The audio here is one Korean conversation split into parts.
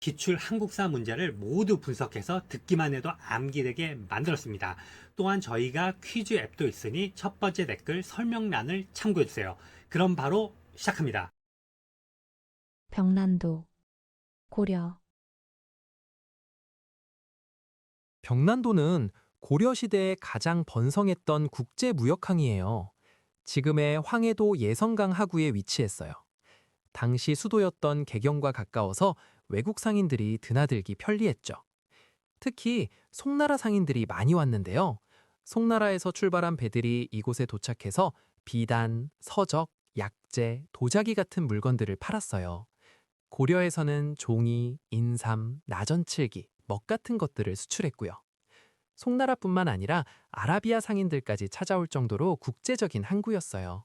기출 한국사 문제를 모두 분석해서 듣기만 해도 암기되게 만들었습니다. 또한 저희가 퀴즈 앱도 있으니 첫 번째 댓글 설명란을 참고해주세요. 그럼 바로 시작합니다. 병난도, 고려, 병난도는 고려시대에 가장 번성했던 국제무역항이에요. 지금의 황해도 예성강 하구에 위치했어요. 당시 수도였던 개경과 가까워서 외국 상인들이 드나들기 편리했죠. 특히 송나라 상인들이 많이 왔는데요. 송나라에서 출발한 배들이 이곳에 도착해서 비단, 서적, 약재, 도자기 같은 물건들을 팔았어요. 고려에서는 종이, 인삼, 나전칠기, 먹 같은 것들을 수출했고요. 송나라뿐만 아니라 아라비아 상인들까지 찾아올 정도로 국제적인 항구였어요.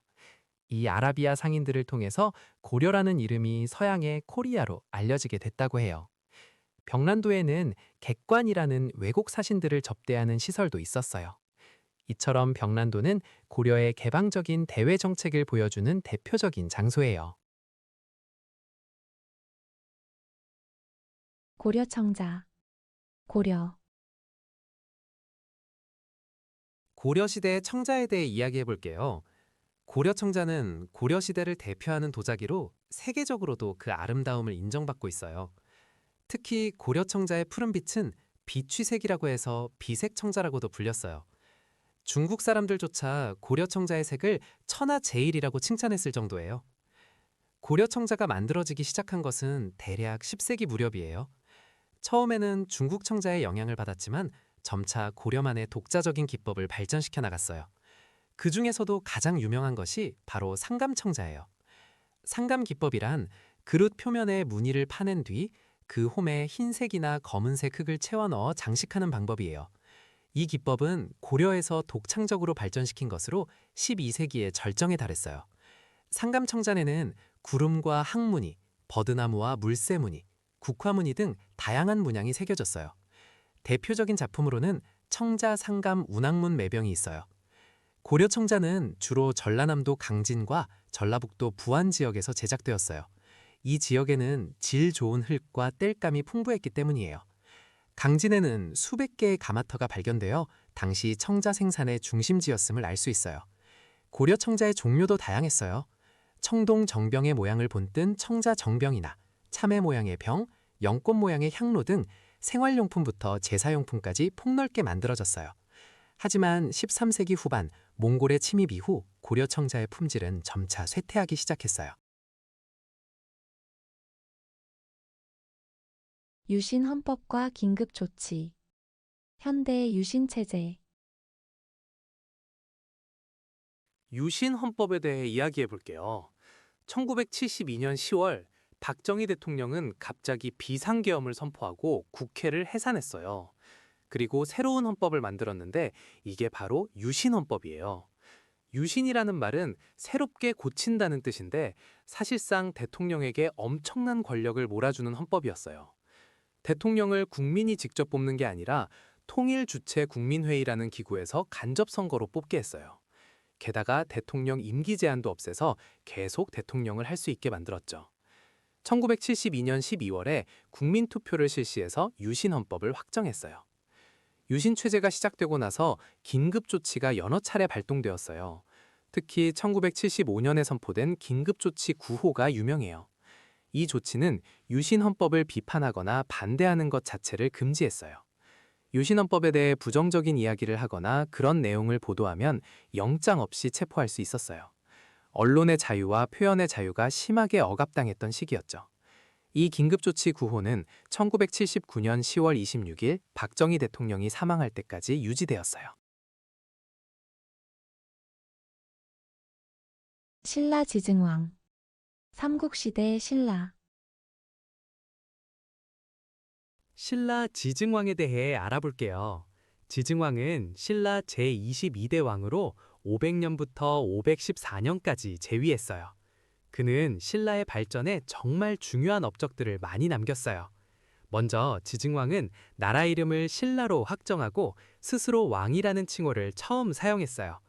이 아라비아 상인들을 통해서 고려라는 이름이 서양의 코리아로 알려지게 됐다고 해요. 병란도에는 객관이라는 외국 사신들을 접대하는 시설도 있었어요. 이처럼 병란도는 고려의 개방적인 대외 정책을 보여주는 대표적인 장소예요. 고려청자, 고려, 고려시대 청자에 대해 이야기해 볼게요. 고려 청자는 고려시대를 대표하는 도자기로 세계적으로도 그 아름다움을 인정받고 있어요. 특히 고려 청자의 푸른빛은 비취색이라고 해서 비색 청자라고도 불렸어요. 중국 사람들조차 고려 청자의 색을 천하제일이라고 칭찬했을 정도예요. 고려 청자가 만들어지기 시작한 것은 대략 10세기 무렵이에요. 처음에는 중국 청자의 영향을 받았지만 점차 고려만의 독자적인 기법을 발전시켜 나갔어요. 그 중에서도 가장 유명한 것이 바로 상감청자예요. 상감 기법이란 그릇 표면에 무늬를 파낸 뒤 그 홈에 흰색이나 검은색 흙을 채워 넣어 장식하는 방법이에요. 이 기법은 고려에서 독창적으로 발전시킨 것으로 12세기에 절정에 달했어요. 상감청자에는 구름과 항무늬, 버드나무와 물새무늬, 국화무늬 등 다양한 문양이 새겨졌어요. 대표적인 작품으로는 청자 상감 운항문 매병이 있어요. 고려 청자는 주로 전라남도 강진과 전라북도 부안 지역에서 제작되었어요. 이 지역에는 질 좋은 흙과 땔감이 풍부했기 때문이에요. 강진에는 수백 개의 가마터가 발견되어 당시 청자 생산의 중심지였음을 알 수 있어요. 고려 청자의 종류도 다양했어요. 청동 정병의 모양을 본뜬 청자 정병이나 참외 모양의 병, 연꽃 모양의 향로 등 생활용품부터 제사용품까지 폭넓게 만들어졌어요. 하지만 13세기 후반 몽골의 침입 이후 고려 청자의 품질은 점차 쇠퇴하기 시작했어요. 유신 헌법과 긴급 조치, 현대 유신 체제, 유신 헌법에 대해 이야기해 볼게요. 1972년 10월 박정희 대통령은 갑자기 비상계엄을 선포하고 국회를 해산했어요. 그리고 새로운 헌법을 만들었는데 이게 바로 유신 헌법이에요. 유신이라는 말은 새롭게 고친다는 뜻인데 사실상 대통령에게 엄청난 권력을 몰아주는 헌법이었어요. 대통령을 국민이 직접 뽑는 게 아니라 통일 주체 국민회의라는 기구에서 간접 선거로 뽑게 했어요. 게다가 대통령 임기 제한도 없애서 계속 대통령을 할 수 있게 만들었죠. 1972년 12월에 국민투표를 실시해서 유신헌법을 확정했어요. 유신체제가 시작되고 나서 긴급조치가 여러 차례 발동되었어요. 특히 1975년에 선포된 긴급조치 9호가 유명해요. 이 조치는 유신헌법을 비판하거나 반대하는 것 자체를 금지했어요. 유신헌법에 대해 부정적인 이야기를 하거나 그런 내용을 보도하면 영장 없이 체포할 수 있었어요. 언론의 자유와 표현의 자유가 심하게 억압당했던 시기였죠. 이 긴급조치 9호는 1979년 10월 26일 박정희 대통령이 사망할 때까지 유지되었어요. 신라 지증왕, 삼국시대 신라, 신라 지증왕에 대해 알아볼게요. 지증왕은 신라 제22대 왕으로 500년부터 514년까지 재위했어요. 그는 신라의 발전에 정말 중요한 업적들을 많이 남겼어요. 먼저 지증왕은 나라 이름을 신라로 확정하고 스스로 왕이라는 칭호를 처음 사용했어요.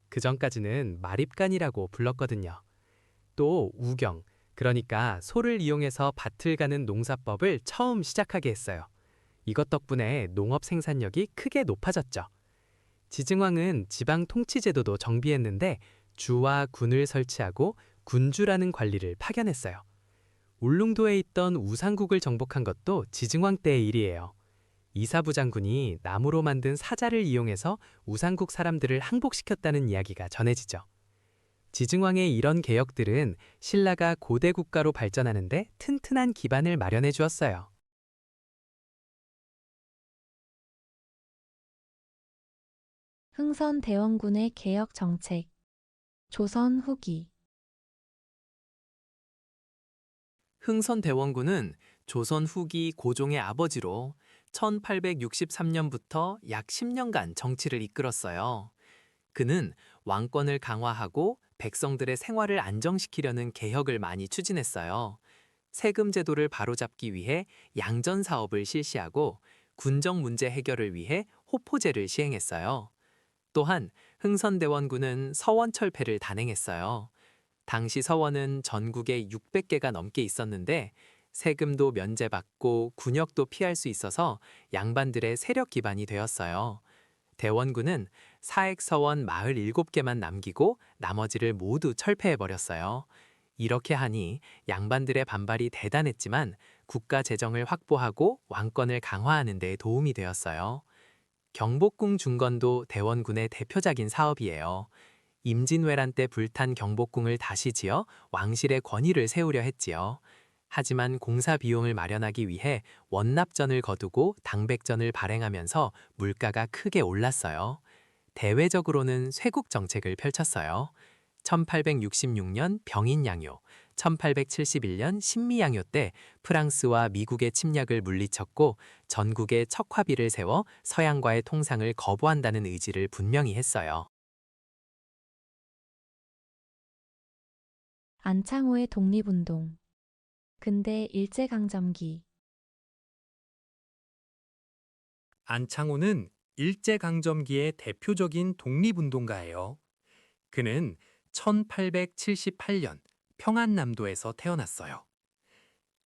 그 전까지는 마립간이라고 불렀거든요. 또 우경, 그러니까 소를 이용해서 밭을 가는 농사법을 처음 시작하게 했어요. 이것 덕분에 농업 생산력이 크게 높아졌죠. 지증왕은 지방 통치 제도도 정비했는데 주와 군을 설치하고 군주라는 관리를 파견했어요. 울릉도에 있던 우상국을 정복한 것도 지증왕 때의 일이에요. 이사부 장군이 나무로 만든 사자를 이용해서 우상국 사람들을 항복시켰다는 이야기가 전해지죠. 지증왕의 이런 개혁들은 신라가 고대 국가로 발전하는데 튼튼한 기반을 마련해 주었어요. 흥선 대원군의 개혁 정책. 조선 후기. 흥선대원군은 조선 후기 고종의 아버지로 1863년부터 약 10년간 정치를 이끌었어요. 그는 왕권을 강화하고 백성들의 생활을 안정시키려는 개혁을 많이 추진했어요. 세금 제도를 바로잡기 위해 양전 사업을 실시하고 군정 문제 해결을 위해 호포제를 시행했어요. 또한 흥선대원군은 서원철폐를 단행했어요. 당시 서원은 전국에 600개가 넘게 있었는데 세금도 면제받고 군역도 피할 수 있어서 양반들의 세력 기반이 되었어요. 대원군은 사액서원 47개만 남기고 나머지를 모두 철폐해버렸어요. 이렇게 하니 양반들의 반발이 대단했지만 국가 재정을 확보하고 왕권을 강화하는 데 도움이 되었어요. 경복궁 중건도 대원군의 대표작인 사업이에요. 임진왜란 때 불탄 경복궁을 다시 지어 왕실의 권위를 세우려 했지요. 하지만 공사 비용을 마련하기 위해 원납전을 거두고 당백전을 발행하면서 물가가 크게 올랐어요. 대외적으로는 쇄국 정책을 펼쳤어요. 1866년 병인양요, 1871년 신미양요 때 프랑스와 미국의 침략을 물리쳤고 전국에 척화비를 세워 서양과의 통상을 거부한다는 의지를 분명히 했어요. 안창호의 독립운동. 근대 일제강점기. 안창호는 일제강점기의 대표적인 독립운동가예요. 그는 1878년 평안남도에서 태어났어요.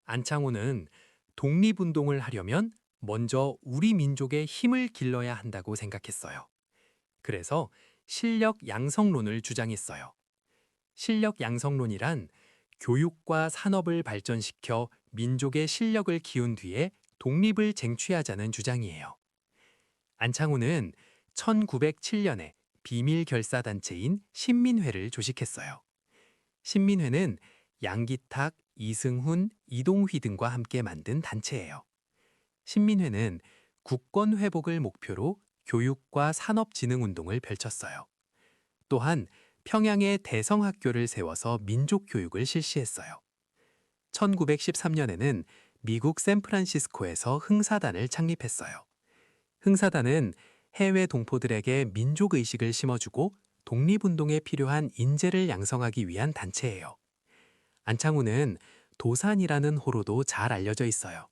안창호는 독립운동을 하려면 먼저 우리 민족의 힘을 길러야 한다고 생각했어요. 그래서 실력 양성론을 주장했어요. 실력 양성론이란 교육과 산업을 발전시켜 민족의 실력을 키운 뒤에 독립을 쟁취하자는 주장이에요. 안창호는 1907년에 비밀 결사단체인 신민회를 조직했어요. 신민회는 양기탁, 이승훈, 이동휘 등과 함께 만든 단체예요. 신민회는 국권 회복을 목표로 교육과 산업진흥운동을 펼쳤어요. 또한 평양에 대성학교를 세워서 민족교육을 실시했어요. 1913년에는 미국 샌프란시스코에서 흥사단을 창립했어요. 흥사단은 해외 동포들에게 민족의식을 심어주고 독립운동에 필요한 인재를 양성하기 위한 단체예요. 안창호는 도산이라는 호로도 잘 알려져 있어요.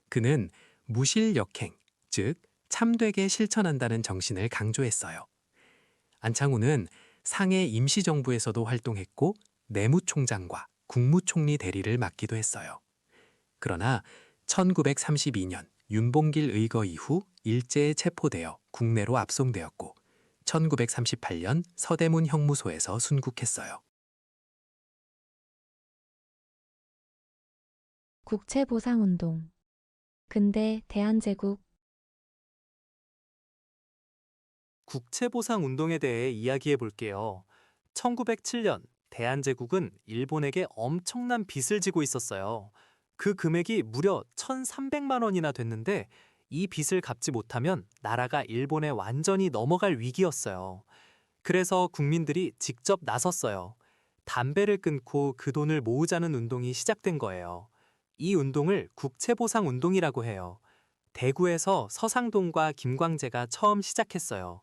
그는 무실역행, 즉 참되게 실천한다는 정신을 강조했어요. 안창호는 상해 임시정부에서도 활동했고 내무총장과 국무총리 대리를 맡기도 했어요. 그러나 1932년 윤봉길 의거 이후 일제에 체포되어 국내로 압송되었고 1938년 서대문 형무소에서 순국했어요. 국채보상운동. 근대 대한제국. 국채보상 운동에 대해 이야기해 볼게요. 1907년 대한제국은 일본에게 엄청난 빚을 지고 있었어요. 그 금액이 무려 1,300만 원이나 됐는데 이 빚을 갚지 못하면 나라가 일본에 완전히 넘어갈 위기였어요. 그래서 국민들이 직접 나섰어요. 담배를 끊고 그 돈을 모으자는 운동이 시작된 거예요. 이 운동을 국채보상 운동이라고 해요. 대구에서 서상돈과 김광재가 처음 시작했어요.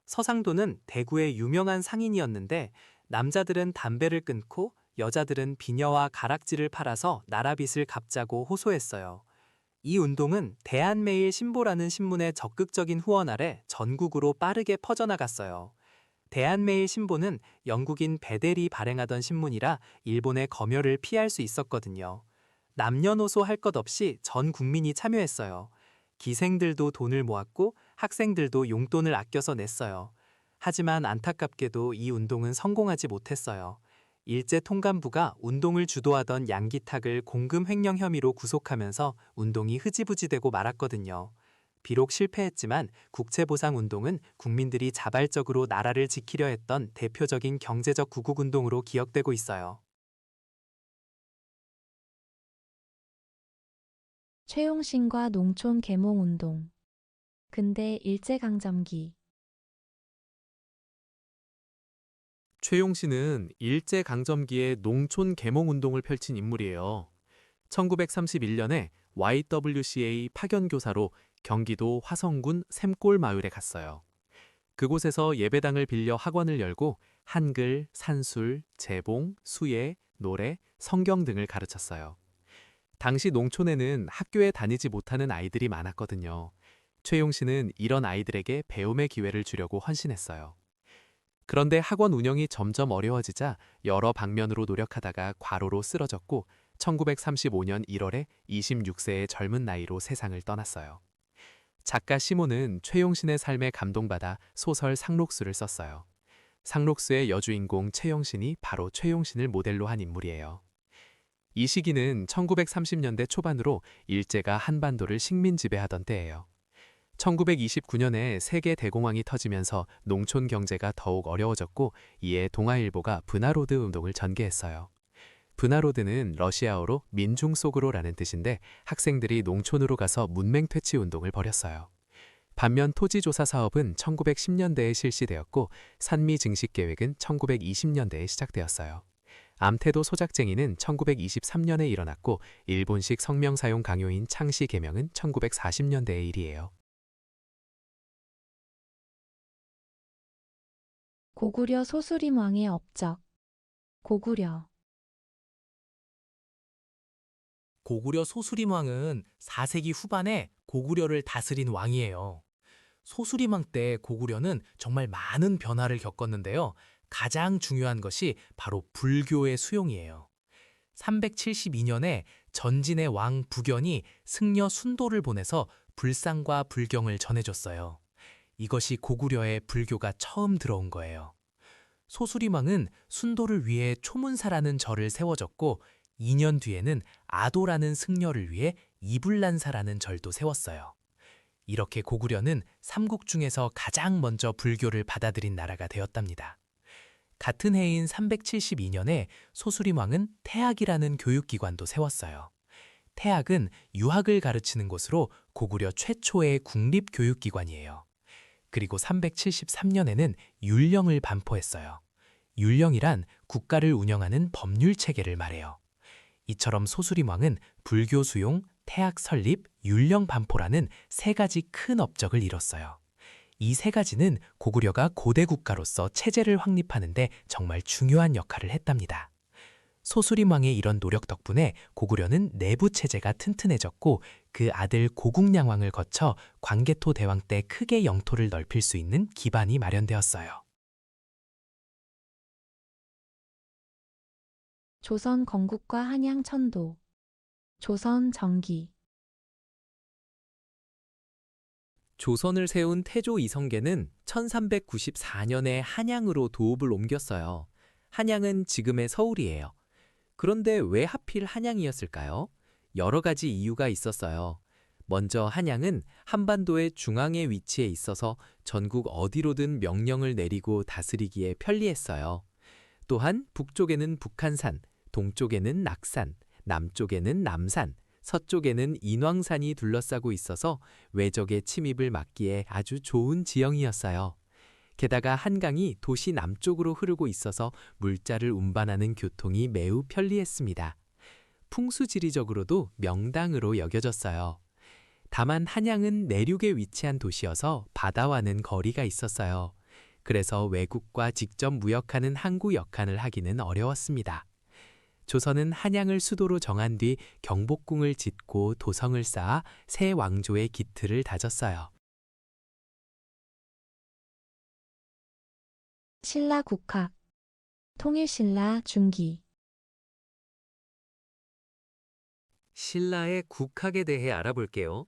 서상돈은 대구의 유명한 상인이었는데 남자들은 담배를 끊고 여자들은 비녀와 가락지를 팔아서 나라빚을 갚자고 호소했어요. 이 운동은 대한매일 신보라는 신문의 적극적인 후원 아래 전국으로 빠르게 퍼져나갔어요. 대한매일 신보는 영국인 베델이 발행하던 신문이라 일본의 검열을 피할 수 있었거든요. 남녀노소 할 것 없이 전 국민이 참여했어요. 기생들도 돈을 모았고 학생들도 용돈을 아껴서 냈어요. 하지만 안타깝게도 이 운동은 성공하지 못했어요. 일제통감부가 운동을 주도하던 양기탁을 공금 횡령 혐의로 구속하면서 운동이 흐지부지되고 말았거든요. 비록 실패했지만 국채보상운동은 국민들이 자발적으로 나라를 지키려 했던 대표적인 경제적 구국운동으로 기억되고 있어요. 최용신과 농촌 계몽운동. 근대 일제강점기. 최용신은 일제강점기에 농촌 계몽운동을 펼친 인물이에요. 1931년에 YWCA 파견교사로 경기도 화성군 샘골 마을에 갔어요. 그곳에서 예배당을 빌려 학원을 열고 한글, 산술, 재봉, 수예, 노래, 성경 등을 가르쳤어요. 당시 농촌에는 학교에 다니지 못하는 아이들이 많았거든요. 최용신은 이런 아이들에게 배움의 기회를 주려고 헌신했어요. 그런데 학원 운영이 점점 어려워지자 여러 방면으로 노력하다가 과로로 쓰러졌고 1935년 1월에 26세의 젊은 나이로 세상을 떠났어요. 작가 시몬은 최용신의 삶에 감동받아 소설 상록수를 썼어요. 상록수의 여주인공 최용신이 바로 최용신을 모델로 한 인물이에요. 이 시기는 1930년대 초반으로 일제가 한반도를 식민 지배하던 때예요. 1929년에 세계 대공황이 터지면서 농촌 경제가 더욱 어려워졌고 이에 동아일보가 분화로드 운동을 전개했어요. 분화로드는 러시아어로 민중 속으로라는 뜻인데 학생들이 농촌으로 가서 문맹 퇴치 운동을 벌였어요. 반면 토지조사 사업은 1910년대에 실시되었고 산미 증식 계획은 1920년대에 시작되었어요. 암태도 소작쟁이는 1923년에 일어났고 일본식 성명 사용 강요인 창씨 개명은 1940년대의 일이에요. 고구려 소수림 왕의 업적. 고구려. 고구려 소수림왕은 4세기 후반에 고구려를 다스린 왕이에요. 소수림왕 때 고구려는 정말 많은 변화를 겪었는데요. 가장 중요한 것이 바로 불교의 수용이에요. 372년에 전진의 왕 부견이 승려 순도를 보내서 불상과 불경을 전해줬어요. 이것이 고구려에 불교가 처음 들어온 거예요. 소수림왕은 순도를 위해 초문사라는 절을 세워줬고 2년 뒤에는 아도라는 승려를 위해 이불란사라는 절도 세웠어요. 이렇게 고구려는 삼국 중에서 가장 먼저 불교를 받아들인 나라가 되었답니다. 같은 해인 372년에 소수림왕은 태학이라는 교육기관도 세웠어요. 태학은 유학을 가르치는 곳으로 고구려 최초의 국립교육기관이에요. 그리고 373년에는 율령을 반포했어요. 율령이란 국가를 운영하는 법률체계를 말해요. 이처럼 소수림왕은 불교 수용, 태학 설립, 율령 반포라는 세 가지 큰 업적을 이뤘어요. 이 세 가지는 고구려가 고대 국가로서 체제를 확립하는 데 정말 중요한 역할을 했답니다. 소수림왕의 이런 노력 덕분에 고구려는 내부 체제가 튼튼해졌고 그 아들 고국량왕을 거쳐 광개토 대왕 때 크게 영토를 넓힐 수 있는 기반이 마련되었어요. 조선 건국과 한양 천도. 조선 정기. 조선을 세운 태조 이성계는 1394년에 한양으로 도읍을 옮겼어요. 한양은 지금의 서울이에요. 그런데 왜 하필 한양이었을까요? 여러 가지 이유가 있었어요. 먼저 한양은 한반도의 중앙에 위치해 있어서 전국 어디로든 명령을 내리고 다스리기에 편리했어요. 또한 북쪽에는 북한산, 동쪽에는 낙산, 남쪽에는 남산, 서쪽에는 인왕산이 둘러싸고 있어서 외적의 침입을 막기에 아주 좋은 지형이었어요. 게다가 한강이 도시 남쪽으로 흐르고 있어서 물자를 운반하는 교통이 매우 편리했습니다. 풍수지리적으로도 명당으로 여겨졌어요. 다만 한양은 내륙에 위치한 도시여서 바다와는 거리가 있었어요. 그래서 외국과 직접 무역하는 항구 역할을 하기는 어려웠습니다. 조선은 한양을 수도로 정한 뒤 경복궁을 짓고 도성을 쌓아 새 왕조의 기틀을 다졌어요. 신라 국학, 통일신라 중기. 신라의 국학에 대해 알아볼게요.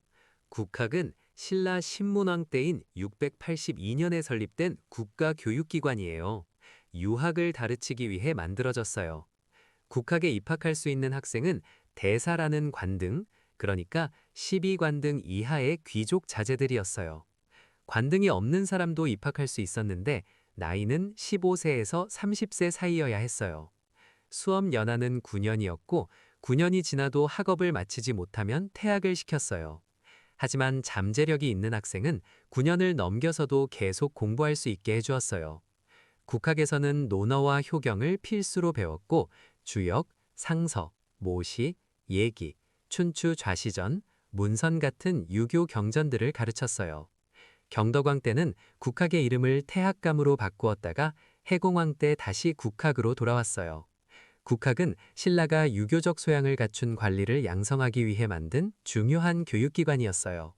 국학은 신라 신문왕 때인 682년에 설립된 국가교육기관이에요. 유학을 가르치기 위해 만들어졌어요. 국학에 입학할 수 있는 학생은 대사라는 관등, 그러니까 12관등 이하의 귀족 자제들이었어요. 관등이 없는 사람도 입학할 수 있었는데 나이는 15세에서 30세 사이여야 했어요. 수업 연하는 9년이었고 9년이 지나도 학업을 마치지 못하면 퇴학을 시켰어요. 하지만 잠재력이 있는 학생은 9년을 넘겨서도 계속 공부할 수 있게 해주었어요. 국학에서는 논어와 효경을 필수로 배웠고 주역, 상서, 모시, 예기, 춘추 좌시전, 문선 같은 유교 경전들을 가르쳤어요. 경덕왕 때는 국학의 이름을 태학감으로 바꾸었다가 해공왕 때 다시 국학으로 돌아왔어요. 국학은 신라가 유교적 소양을 갖춘 관리를 양성하기 위해 만든 중요한 교육기관이었어요.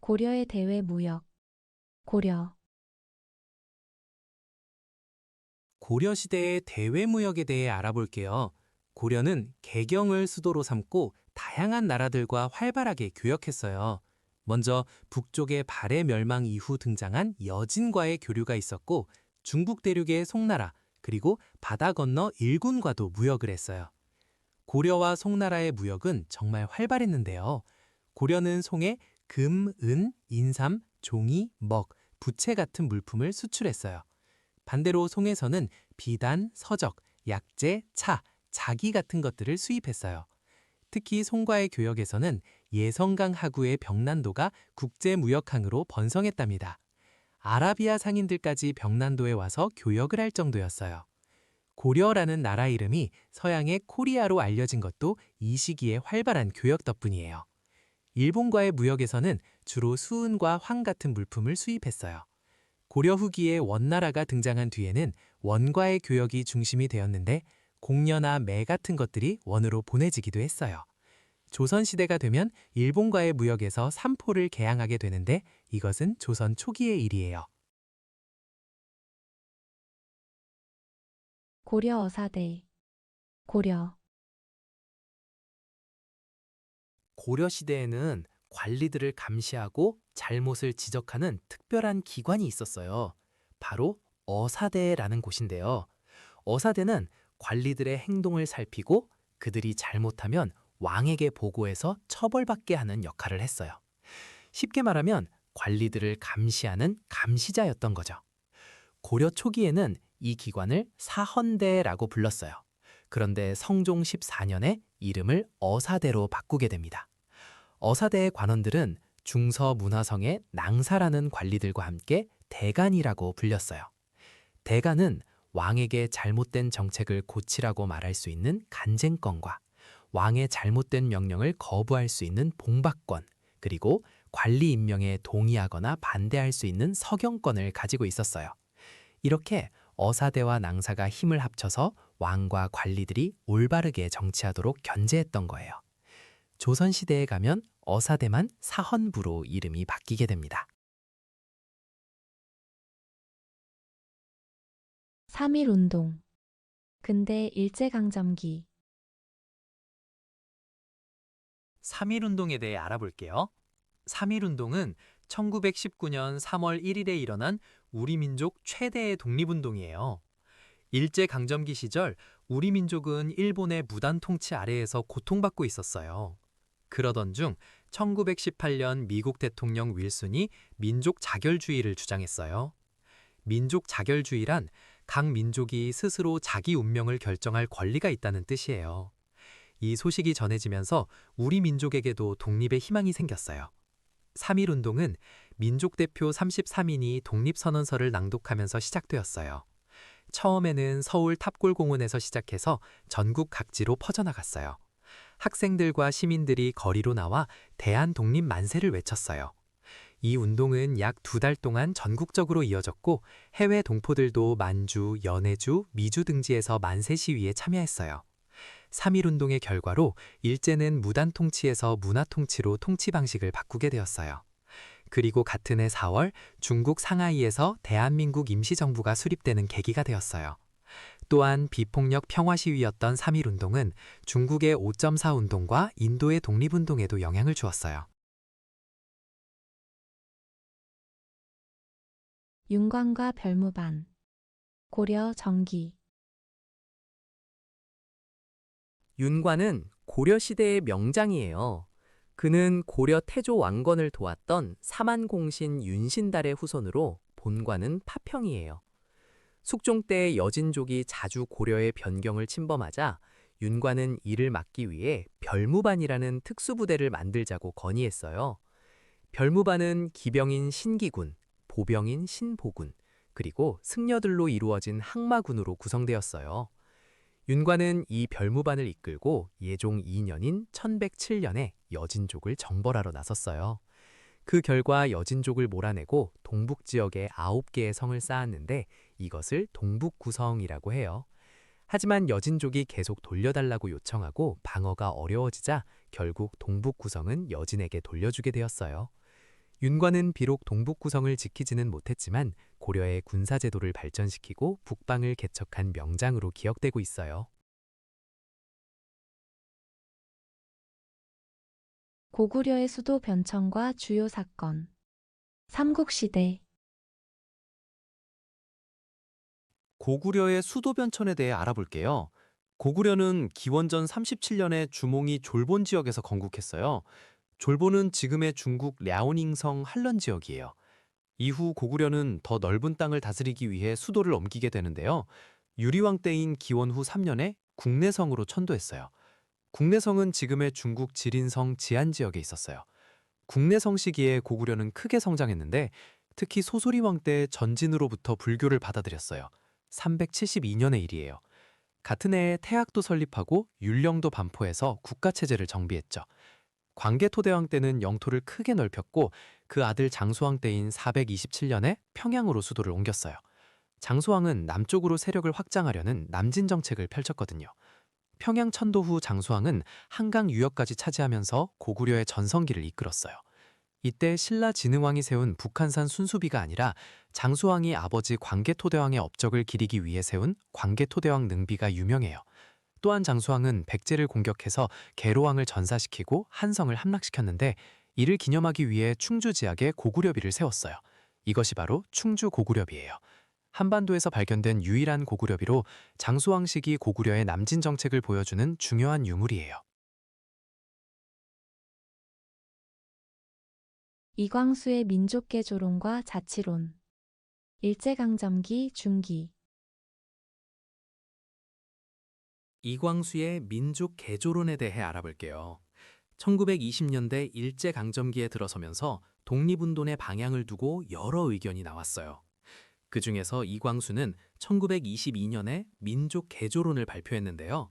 고려의 대외 무역. 고려. 고려 시대의 대외무역에 대해 알아볼게요. 고려는 개경을 수도로 삼고 다양한 나라들과 활발하게 교역했어요. 먼저 북쪽의 발해 멸망 이후 등장한 여진과의 교류가 있었고 중국 대륙의 송나라 그리고 바다 건너 일군과도 무역을 했어요. 고려와 송나라의 무역은 정말 활발했는데요. 고려는 송에 금, 은, 인삼, 종이, 먹, 부채 같은 물품을 수출했어요. 반대로 송에서는 비단, 서적, 약재, 차, 자기 같은 것들을 수입했어요. 특히 송과의 교역에서는 예성강 하구의 병난도가 국제무역항으로 번성했답니다. 아라비아 상인들까지 병난도에 와서 교역을 할 정도였어요. 고려라는 나라 이름이 서양의 코리아로 알려진 것도 이 시기의 활발한 교역 덕분이에요. 일본과의 무역에서는 주로 수은과 황 같은 물품을 수입했어요. 고려 후기에 원나라가 등장한 뒤에는 원과의 교역이 중심이 되었는데 공녀나 매 같은 것들이 원으로 보내지기도 했어요. 조선시대가 되면 일본과의 무역에서 삼포를 개항하게 되는데 이것은 조선 초기의 일이에요. 고려 어사대. 고려. 고려 시대에는 관리들을 감시하고 잘못을 지적하는 특별한 기관이 있었어요. 바로 어사대라는 곳인데요. 어사대는 관리들의 행동을 살피고 그들이 잘못하면 왕에게 보고해서 처벌받게 하는 역할을 했어요. 쉽게 말하면 관리들을 감시하는 감시자였던 거죠. 고려 초기에는 이 기관을 사헌대라고 불렀어요. 그런데 성종 14년에 이름을 어사대로 바꾸게 됩니다. 어사대의 관원들은 중서문화성의 낭사라는 관리들과 함께 대간이라고 불렸어요. 대간은 왕에게 잘못된 정책을 고치라고 말할 수 있는 간쟁권과 왕의 잘못된 명령을 거부할 수 있는 봉박권, 그리고 관리 임명에 동의하거나 반대할 수 있는 서경권을 가지고 있었어요. 이렇게 어사대와 낭사가 힘을 합쳐서 왕과 관리들이 올바르게 정치하도록 견제했던 거예요. 조선시대에 가면 어사대만 사헌부로 이름이 바뀌게 됩니다. 3.1운동. 근대 일제강점기. 3.1운동에 대해 알아볼게요. 3.1운동은 1919년 3월 1일에 일어난 우리 민족 최대의 독립운동이에요. 일제강점기 시절 우리 민족은 일본의 무단 통치 아래에서 고통받고 있었어요. 그러던 중 1918년 미국 대통령 윌슨이 민족 자결주의를 주장했어요. 민족 자결주의란 각 민족이 스스로 자기 운명을 결정할 권리가 있다는 뜻이에요. 이 소식이 전해지면서 우리 민족에게도 독립의 희망이 생겼어요. 3.1운동은 민족 대표 33인이 독립선언서를 낭독하면서 시작되었어요. 처음에는 서울 탑골공원에서 시작해서 전국 각지로 퍼져나갔어요. 학생들과 시민들이 거리로 나와 대한독립 만세를 외쳤어요. 이 운동은 약 2달 동안 전국적으로 이어졌고 해외 동포들도 만주, 연해주, 미주 등지에서 만세 시위에 참여했어요. 3.1운동의 결과로 일제는 무단 통치에서 문화 통치로 통치 방식을 바꾸게 되었어요. 그리고 같은 해 4월 중국 상하이에서 대한민국 임시정부가 수립되는 계기가 되었어요. 또한 비폭력 평화 시위였던 3.1운동은 중국의 5.4 운동과 인도의 독립운동에도 영향을 주었어요. 윤관과 별무반. 고려 정기. 윤관은 고려시대의 명장이에요. 그는 고려 태조 왕건을 도왔던 사만공신 윤신달의 후손으로 본관은 파평이에요. 숙종 때 여진족이 자주 고려의 변경을 침범하자 윤관은 이를 막기 위해 별무반이라는 특수부대를 만들자고 건의했어요. 별무반은 기병인 신기군, 보병인 신보군, 그리고 승려들로 이루어진 항마군으로 구성되었어요. 윤관은 이 별무반을 이끌고 예종 2년인 1107년에 여진족을 정벌하러 나섰어요. 그 결과 여진족을 몰아내고 동북 지역에 9개의 성을 쌓았는데 이것을 동북구성이라고 해요. 하지만 여진족이 계속 돌려달라고 요청하고 방어가 어려워지자 결국 동북구성은 여진에게 돌려주게 되었어요. 윤관은 비록 동북구성을 지키지는 못했지만 고려의 군사제도를 발전시키고 북방을 개척한 명장으로 기억되고 있어요. 고구려의 수도 변천과 주요 사건. 삼국시대. 고구려의 수도 변천에 대해 알아볼게요. 고구려는 기원전 37년에 주몽이 졸본 지역에서 건국했어요. 졸본은 지금의 중국 랴오닝성 한런 지역이에요. 이후 고구려는 더 넓은 땅을 다스리기 위해 수도를 옮기게 되는데요. 유리왕 때인 기원 후 3년에 국내성으로 천도했어요. 국내성은 지금의 중국 지린성 지안 지역에 있었어요. 국내성 시기에 고구려는 크게 성장했는데 특히 소소리왕 때 전진으로부터 불교를 받아들였어요. 372년의 일이에요. 같은 해에 태학도 설립하고 율령도 반포해서 국가체제를 정비했죠. 광개토대왕 때는 영토를 크게 넓혔고 그 아들 장수왕 때인 427년에 평양으로 수도를 옮겼어요. 장수왕은 남쪽으로 세력을 확장하려는 남진 정책을 펼쳤거든요. 평양 천도 후 장수왕은 한강 유역까지 차지하면서 고구려의 전성기를 이끌었어요. 이때 신라 진흥왕이 세운 북한산 순수비가 아니라 장수왕이 아버지 광개토대왕의 업적을 기리기 위해 세운 광개토대왕 능비가 유명해요. 또한 장수왕은 백제를 공격해서 계로왕을 전사시키고 한성을 함락시켰는데 이를 기념하기 위해 충주 지역에 고구려비를 세웠어요. 이것이 바로 충주 고구려비예요. 한반도에서 발견된 유일한 고구려비로 장수왕 시기 고구려의 남진 정책을 보여주는 중요한 유물이에요. 이광수의 민족개조론과 자치론. 일제강점기 중기. 이광수의 민족 개조론에 대해 알아볼게요. 1920년대 일제강점기에 들어서면서 독립운동의 방향을 두고 여러 의견이 나왔어요. 그 중에서 이광수는 1922년에 민족 개조론을 발표했는데요.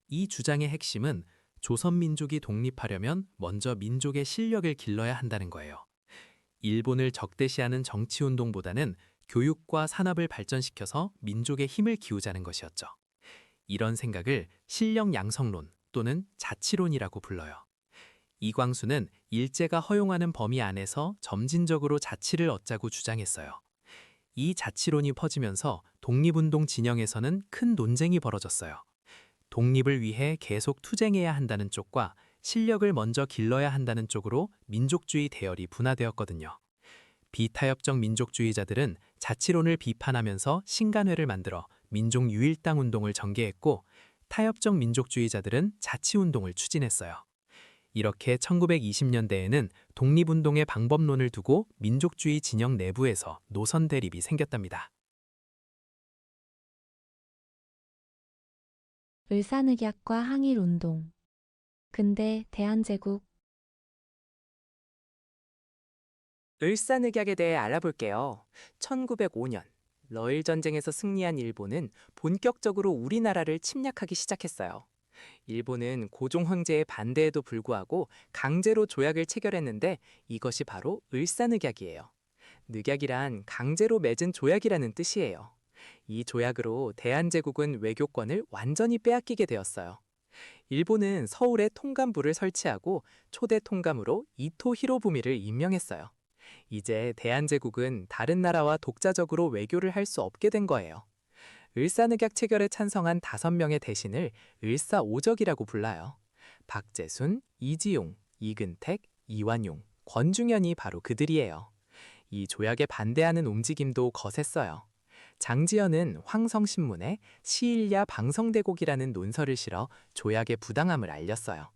이 주장의 핵심은 조선민족이 독립하려면 먼저 민족의 실력을 길러야 한다는 거예요. 일본을 적대시하는 정치운동보다는 교육과 산업을 발전시켜서 민족의 힘을 기우자는 것이었죠. 이런 생각을 실력 양성론 또는 자치론이라고 불러요. 이광수는 일제가 허용하는 범위 안에서 점진적으로 자치를 얻자고 주장했어요. 이 자치론이 퍼지면서 독립운동 진영에서는 큰 논쟁이 벌어졌어요. 독립을 위해 계속 투쟁해야 한다는 쪽과 실력을 먼저 길러야 한다는 쪽으로 민족주의 대열이 분화되었거든요. 비타협적 민족주의자들은 자치론을 비판하면서 신간회를 만들어 민족 유일당 운동을 전개했고 타협적 민족주의자들은 자치운동을 추진했어요. 이렇게 1920년대에는 독립운동의 방법론을 두고 민족주의 진영 내부에서 노선 대립이 생겼답니다. 을사늑약과 항일운동. 근대 대한제국. 을사늑약에 대해 알아볼게요. 1905년 러일 전쟁에서 승리한 일본은 본격적으로 우리나라를 침략하기 시작했어요. 일본은 고종 황제의 반대에도 불구하고 강제로 조약을 체결했는데 이것이 바로 을사늑약이에요. 늑약이란 강제로 맺은 조약이라는 뜻이에요. 이 조약으로 대한제국은 외교권을 완전히 빼앗기게 되었어요. 일본은 서울에 통감부를 설치하고 초대 통감으로 이토 히로부미를 임명했어요. 이제 대한제국은 다른 나라와 독자적으로 외교를 할 수 없게 된 거예요. 을사늑약 체결에 찬성한 5명의 대신을 을사오적이라고 불러요. 박재순, 이지용, 이근택, 이완용, 권중현이 바로 그들이에요. 이 조약에 반대하는 움직임도 거셌어요. 장지연은 황성신문에 시일야 방성대곡이라는 논설을 실어 조약의 부당함을 알렸어요.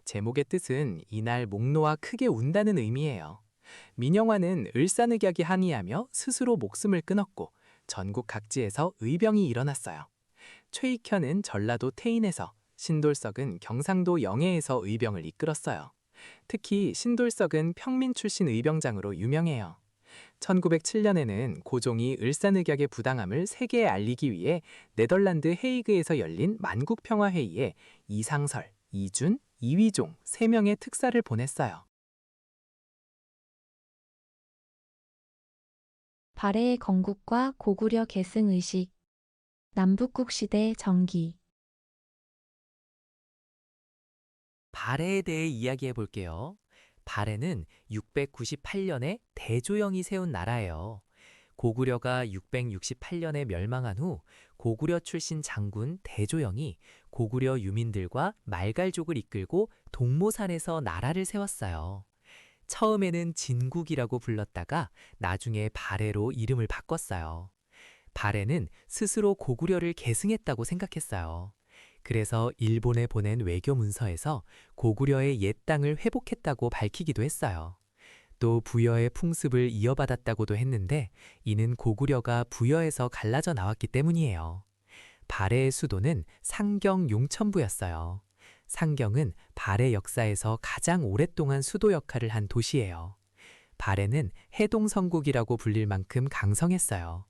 제목의 뜻은 이날 목놓아 크게 운다는 의미예요. 민영화는 을사늑약이 항의하며 스스로 목숨을 끊었고 전국 각지에서 의병이 일어났어요. 최익현은 전라도 태인에서, 신돌석은 경상도 영해에서 의병을 이끌었어요. 특히 신돌석은 평민 출신 의병장으로 유명해요. 1907년에는 고종이 을사늑약의 부당함을 세계에 알리기 위해 네덜란드 헤이그에서 열린 만국평화회의에 이상설, 이준, 이위종 3명의 특사를 보냈어요. 발해의 건국과 고구려 계승 의식, 남북국 시대 전기. 발해에 대해 이야기해 볼게요. 발해는 698년에 대조영이 세운 나라예요. 고구려가 668년에 멸망한 후 고구려 출신 장군 대조영이 고구려 유민들과 말갈족을 이끌고 동모산에서 나라를 세웠어요. 처음에는 진국이라고 불렀다가 나중에 발해로 이름을 바꿨어요. 발해는 스스로 고구려를 계승했다고 생각했어요. 그래서 일본에 보낸 외교 문서에서 고구려의 옛 땅을 회복했다고 밝히기도 했어요. 또 부여의 풍습을 이어받았다고도 했는데 이는 고구려가 부여에서 갈라져 나왔기 때문이에요. 발해의 수도는 상경 용천부였어요. 상경은 발해 역사에서 가장 오랫동안 수도 역할을 한 도시예요. 발해는 해동성국이라고 불릴 만큼 강성했어요.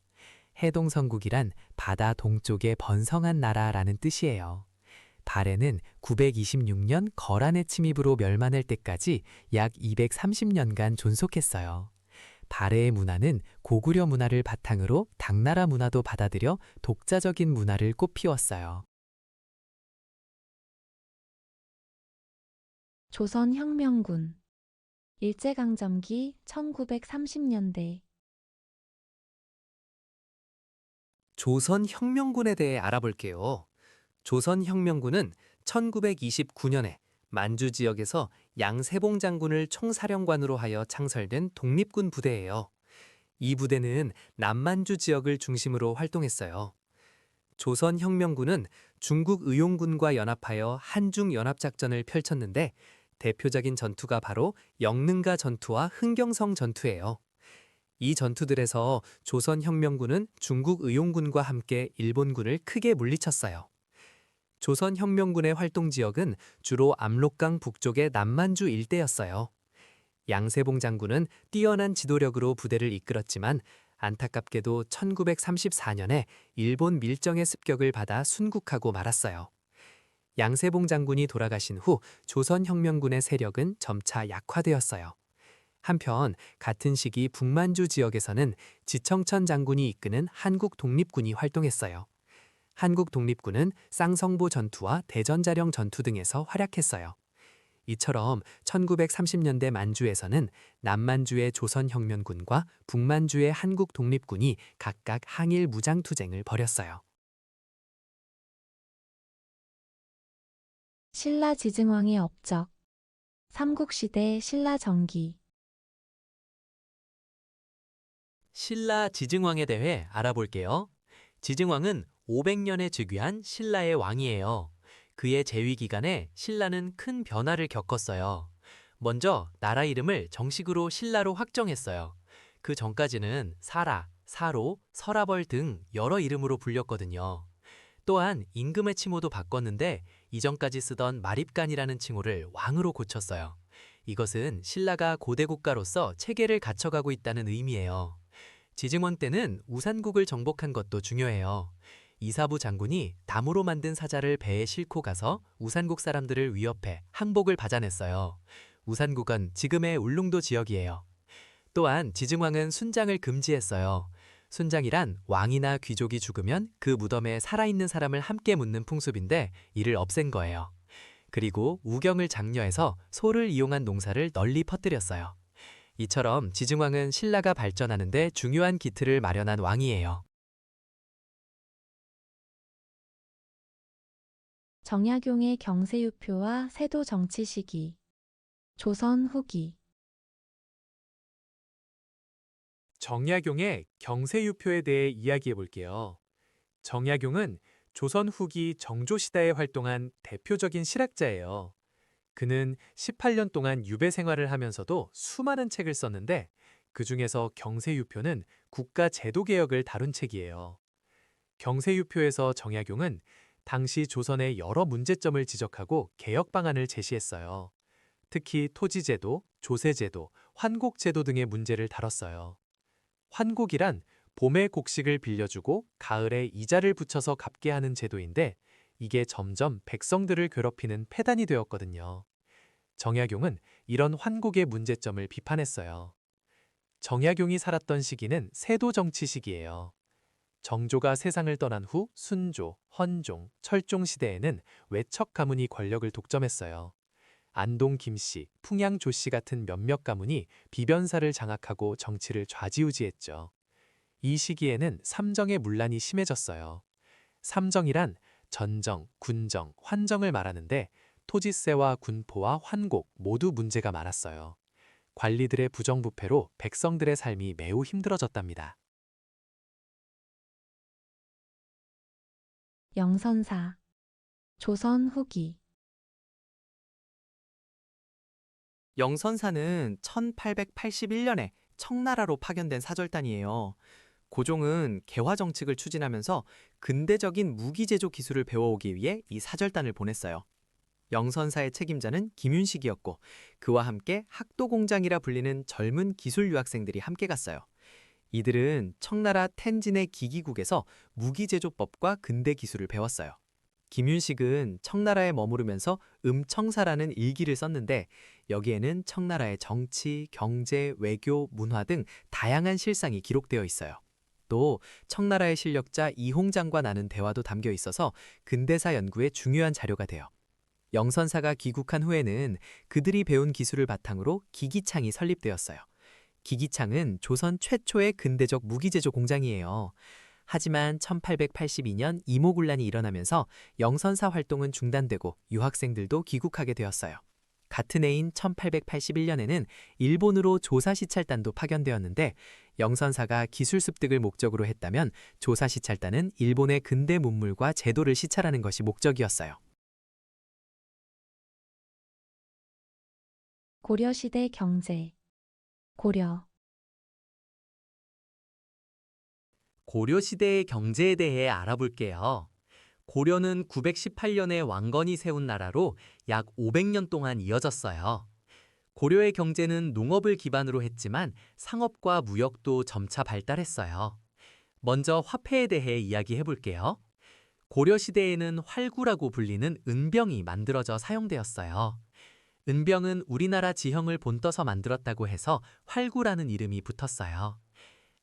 해동성국이란 바다 동쪽에 번성한 나라라는 뜻이에요. 발해는 926년 거란의 침입으로 멸망할 때까지 약 230년간 존속했어요. 발해의 문화는 고구려 문화를 바탕으로 당나라 문화도 받아들여 독자적인 문화를 꽃피웠어요. 조선혁명군. 일제강점기 1930년대. 조선혁명군에 대해 알아볼게요. 조선혁명군은 1929년에 만주 지역에서 양세봉 장군을 총사령관으로 하여 창설된 독립군 부대예요. 이 부대는 남만주 지역을 중심으로 활동했어요. 조선혁명군은 중국 의용군과 연합하여 한중연합작전을 펼쳤는데 대표적인 전투가 바로 영능가 전투와 흥경성 전투예요. 이 전투들에서 조선혁명군은 중국 의용군과 함께 일본군을 크게 물리쳤어요. 조선혁명군의 활동 지역은 주로 압록강 북쪽의 남만주 일대였어요. 양세봉 장군은 뛰어난 지도력으로 부대를 이끌었지만 안타깝게도 1934년에 일본 밀정의 습격을 받아 순국하고 말았어요. 양세봉 장군이 돌아가신 후 조선혁명군의 세력은 점차 약화되었어요. 한편 같은 시기 북만주 지역에서는 지청천 장군이 이끄는 한국 독립군이 활동했어요. 한국 독립군은 쌍성보 전투와 대전자령 전투 등에서 활약했어요. 이처럼 1930년대 만주에서는 남만주의 조선혁명군과 북만주의 한국 독립군이 각각 항일 무장투쟁을 벌였어요. 신라 지증왕의 업적. 삼국시대 신라 전기. 신라 지증왕에 대해 알아볼게요. 지증왕은 500년에 즉위한 신라의 왕이에요. 그의 재위 기간에 신라는 큰 변화를 겪었어요. 먼저 나라 이름을 정식으로 신라로 확정했어요. 그 전까지는 사라, 사로, 서라벌 등 여러 이름으로 불렸거든요. 또한 임금의 칭호도 바꿨는데 이전까지 쓰던 마립간이라는 칭호를 왕으로 고쳤어요. 이것은 신라가 고대 국가로서 체계를 갖춰가고 있다는 의미예요. 지증왕 때는 우산국을 정복한 것도 중요해요. 이사부 장군이 나무로 만든 사자를 배에 싣고 가서 우산국 사람들을 위협해 항복을 받아냈어요. 우산국은 지금의 울릉도 지역이에요. 또한 지증왕은 순장을 금지했어요. 순장이란 왕이나 귀족이 죽으면 그 무덤에 살아있는 사람을 함께 묻는 풍습인데 이를 없앤 거예요. 그리고 우경을 장려해서 소를 이용한 농사를 널리 퍼뜨렸어요. 이처럼 지증왕은 신라가 발전하는 데 중요한 기틀을 마련한 왕이에요. 정약용의 경세유표와 세도 정치 시기. 조선 후기. 정약용의 경세유표에 대해 이야기해 볼게요. 정약용은 조선 후기 정조시대에 활동한 대표적인 실학자예요. 그는 18년 동안 유배 생활을 하면서도 수많은 책을 썼는데 그 중에서 경세유표는 국가 제도 개혁을 다룬 책이에요. 경세유표에서 정약용은 당시 조선의 여러 문제점을 지적하고 개혁 방안을 제시했어요. 특히 토지제도, 조세제도, 환곡제도 등의 문제를 다뤘어요. 환곡이란 봄에 곡식을 빌려주고 가을에 이자를 붙여서 갚게 하는 제도인데 이게 점점 백성들을 괴롭히는 폐단이 되었거든요. 정약용은 이런 환곡의 문제점을 비판했어요. 정약용이 살았던 시기는 세도 정치 시기예요. 정조가 세상을 떠난 후 순조, 헌종, 철종 시대에는 외척 가문이 권력을 독점했어요. 안동 김씨, 풍양 조씨 같은 몇몇 가문이 비변사를 장악하고 정치를 좌지우지했죠. 이 시기에는 삼정의 문란이 심해졌어요. 삼정이란 전정, 군정, 환정을 말하는데 토지세와 군포와 환곡 모두 문제가 많았어요. 관리들의 부정부패로 백성들의 삶이 매우 힘들어졌답니다. 영선사. 조선 후기. 영선사는 1881년에 청나라로 파견된 사절단이에요. 고종은 개화 정책을 추진하면서 근대적인 무기 제조 기술을 배워오기 위해 이 사절단을 보냈어요. 영선사의 책임자는 김윤식이었고 그와 함께 학도공장이라 불리는 젊은 기술 유학생들이 함께 갔어요. 이들은 청나라 텐진의 기기국에서 무기 제조법과 근대 기술을 배웠어요. 김윤식은 청나라에 머무르면서 음청사라는 일기를 썼는데 여기에는 청나라의 정치, 경제, 외교, 문화 등 다양한 실상이 기록되어 있어요. 또 청나라의 실력자 이홍장과 나눈 대화도 담겨 있어서 근대사 연구에 중요한 자료가 돼요. 영선사가 귀국한 후에는 그들이 배운 기술을 바탕으로 기기창이 설립되었어요. 기기창은 조선 최초의 근대적 무기제조 공장이에요. 하지만 1882년 이모군란이 일어나면서 영선사 활동은 중단되고 유학생들도 귀국하게 되었어요. 같은 해인 1881년에는 일본으로 조사시찰단도 파견되었는데 영선사가 기술 습득을 목적으로 했다면 조사시찰단은 일본의 근대 문물과 제도를 시찰하는 것이 목적이었어요. 고려시대 경제. 고려. 고려시대의 경제에 대해 알아볼게요. 고려는 918년에 왕건이 세운 나라로 약 500년 동안 이어졌어요. 고려의 경제는 농업을 기반으로 했지만 상업과 무역도 점차 발달했어요. 먼저 화폐에 대해 이야기해 볼게요. 고려시대에는 활구라고 불리는 은병이 만들어져 사용되었어요. 은병은 우리나라 지형을 본떠서 만들었다고 해서 활구라는 이름이 붙었어요.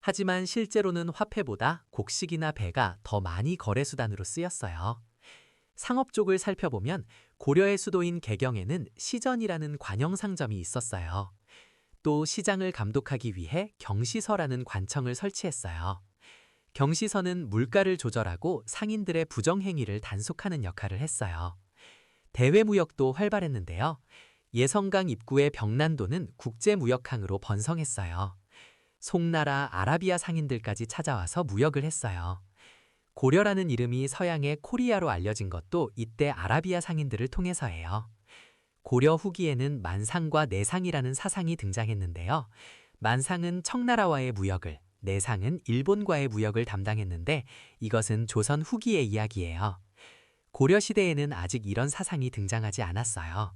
하지만 실제로는 화폐보다 곡식이나 배가 더 많이 거래수단으로 쓰였어요. 상업 쪽을 살펴보면 고려의 수도인 개경에는 시전이라는 관영상점이 있었어요. 또 시장을 감독하기 위해 경시서라는 관청을 설치했어요. 경시서는 물가를 조절하고 상인들의 부정행위를 단속하는 역할을 했어요. 대외무역도 활발했는데요. 예성강 입구의 병난도는 국제무역항으로 번성했어요. 송나라, 아라비아 상인들까지 찾아와서 무역을 했어요. 고려라는 이름이 서양의 코리아로 알려진 것도 이때 아라비아 상인들을 통해서예요. 고려 후기에는 만상과 내상이라는 사상이 등장했는데요. 만상은 청나라와의 무역을, 내상은 일본과의 무역을 담당했는데 이것은 조선 후기의 이야기예요. 고려시대에는 아직 이런 사상이 등장하지 않았어요.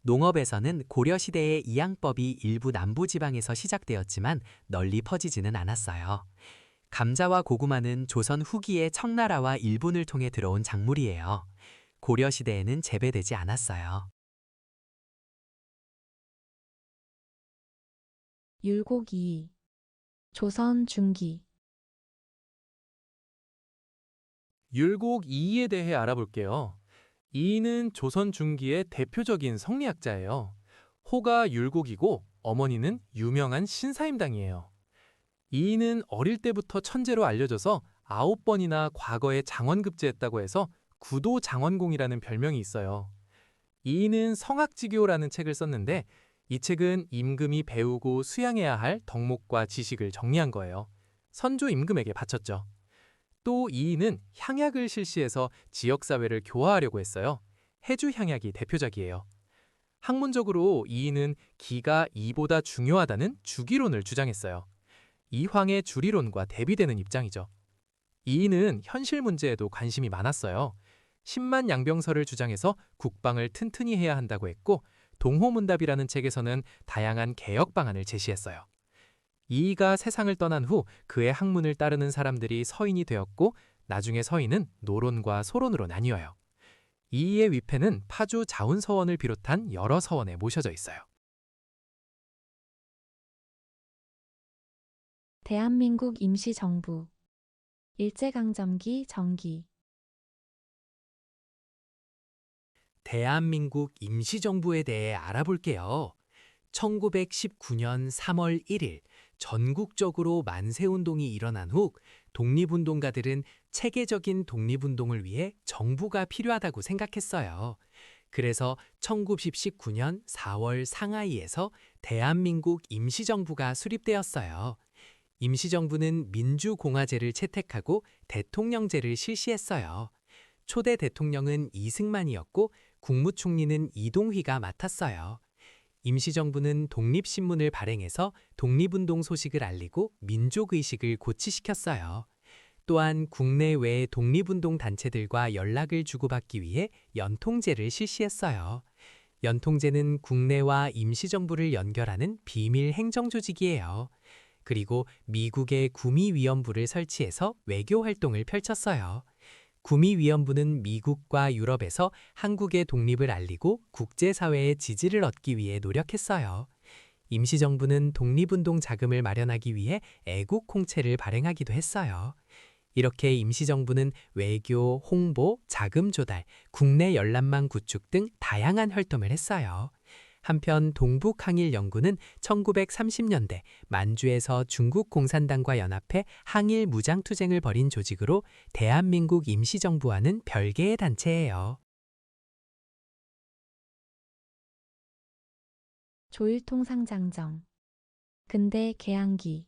농업에서는 고려시대의 이양법이 일부 남부지방에서 시작되었지만 널리 퍼지지는 않았어요. 감자와 고구마는 조선 후기에 청나라와 일본을 통해 들어온 작물이에요. 고려시대에는 재배되지 않았어요. 율곡 2. 조선 중기. 율곡 이이에 대해 알아볼게요. 이이는 조선 중기의 대표적인 성리학자예요. 호가 율곡이고 어머니는 유명한 신사임당이에요. 이인은 어릴 때부터 천재로 알려져서 9번이나 과거에 장원급제했다고 해서 구도 장원공이라는 별명이 있어요. 이인은 성학지교라는 책을 썼는데 이 책은 임금이 배우고 수양해야 할 덕목과 지식을 정리한 거예요. 선조 임금에게 바쳤죠. 또 이인은 향약을 실시해서 지역사회를 교화하려고 했어요. 해주 향약이 대표작이에요. 학문적으로 이인은 기가 이보다 중요하다는 주기론을 주장했어요. 이황의 주리론과 대비되는 입장이죠. 이인은 현실 문제에도 관심이 많았어요. 10만 양병설을 주장해서 국방을 튼튼히 해야 한다고 했고 동호문답이라는 책에서는 다양한 개혁 방안을 제시했어요. 이이가 세상을 떠난 후 그의 학문을 따르는 사람들이 서인이 되었고 나중에 서인은 노론과 소론으로 나뉘어요. 이이의 위패는 파주 자운서원을 비롯한 여러 서원에 모셔져 있어요. 대한민국 임시정부 일제강점기 정기 대한민국 임시정부에 대해 알아볼게요. 1919년 3월 1일 전국적으로 만세운동이 일어난 후 독립운동가들은 체계적인 독립운동을 위해 정부가 필요하다고 생각했어요. 그래서 1919년 4월 상하이에서 대한민국 임시정부가 수립되었어요. 임시정부는 민주공화제를 채택하고 대통령제를 실시했어요. 초대 대통령은 이승만이었고 국무총리는 이동휘가 맡았어요. 임시정부는 독립신문을 발행해서 독립운동 소식을 알리고 민족의식을 고취시켰어요. 또한 국내외 독립운동 단체들과 연락을 주고받기 위해 연통제를 실시했어요. 연통제는 국내와 임시정부를 연결하는 비밀 행정조직이에요. 그리고 미국의 구미위원부를 설치해서 외교활동을 펼쳤어요. 구미위원부는 미국과 유럽에서 한국의 독립을 알리고 국제사회의 지지를 얻기 위해 노력했어요. 임시정부는 독립운동 자금을 마련하기 위해 애국 공채를 발행하기도 했어요. 이렇게 임시정부는 외교, 홍보, 자금 조달, 국내 열람망 구축 등 다양한 활동을 했어요. 한편 동북항일연구는 1930년대 만주에서 중국 공산당과 연합해 항일 무장투쟁을 벌인 조직으로 대한민국 임시정부와는 별개의 단체예요. 조일통상장정 근대 개항기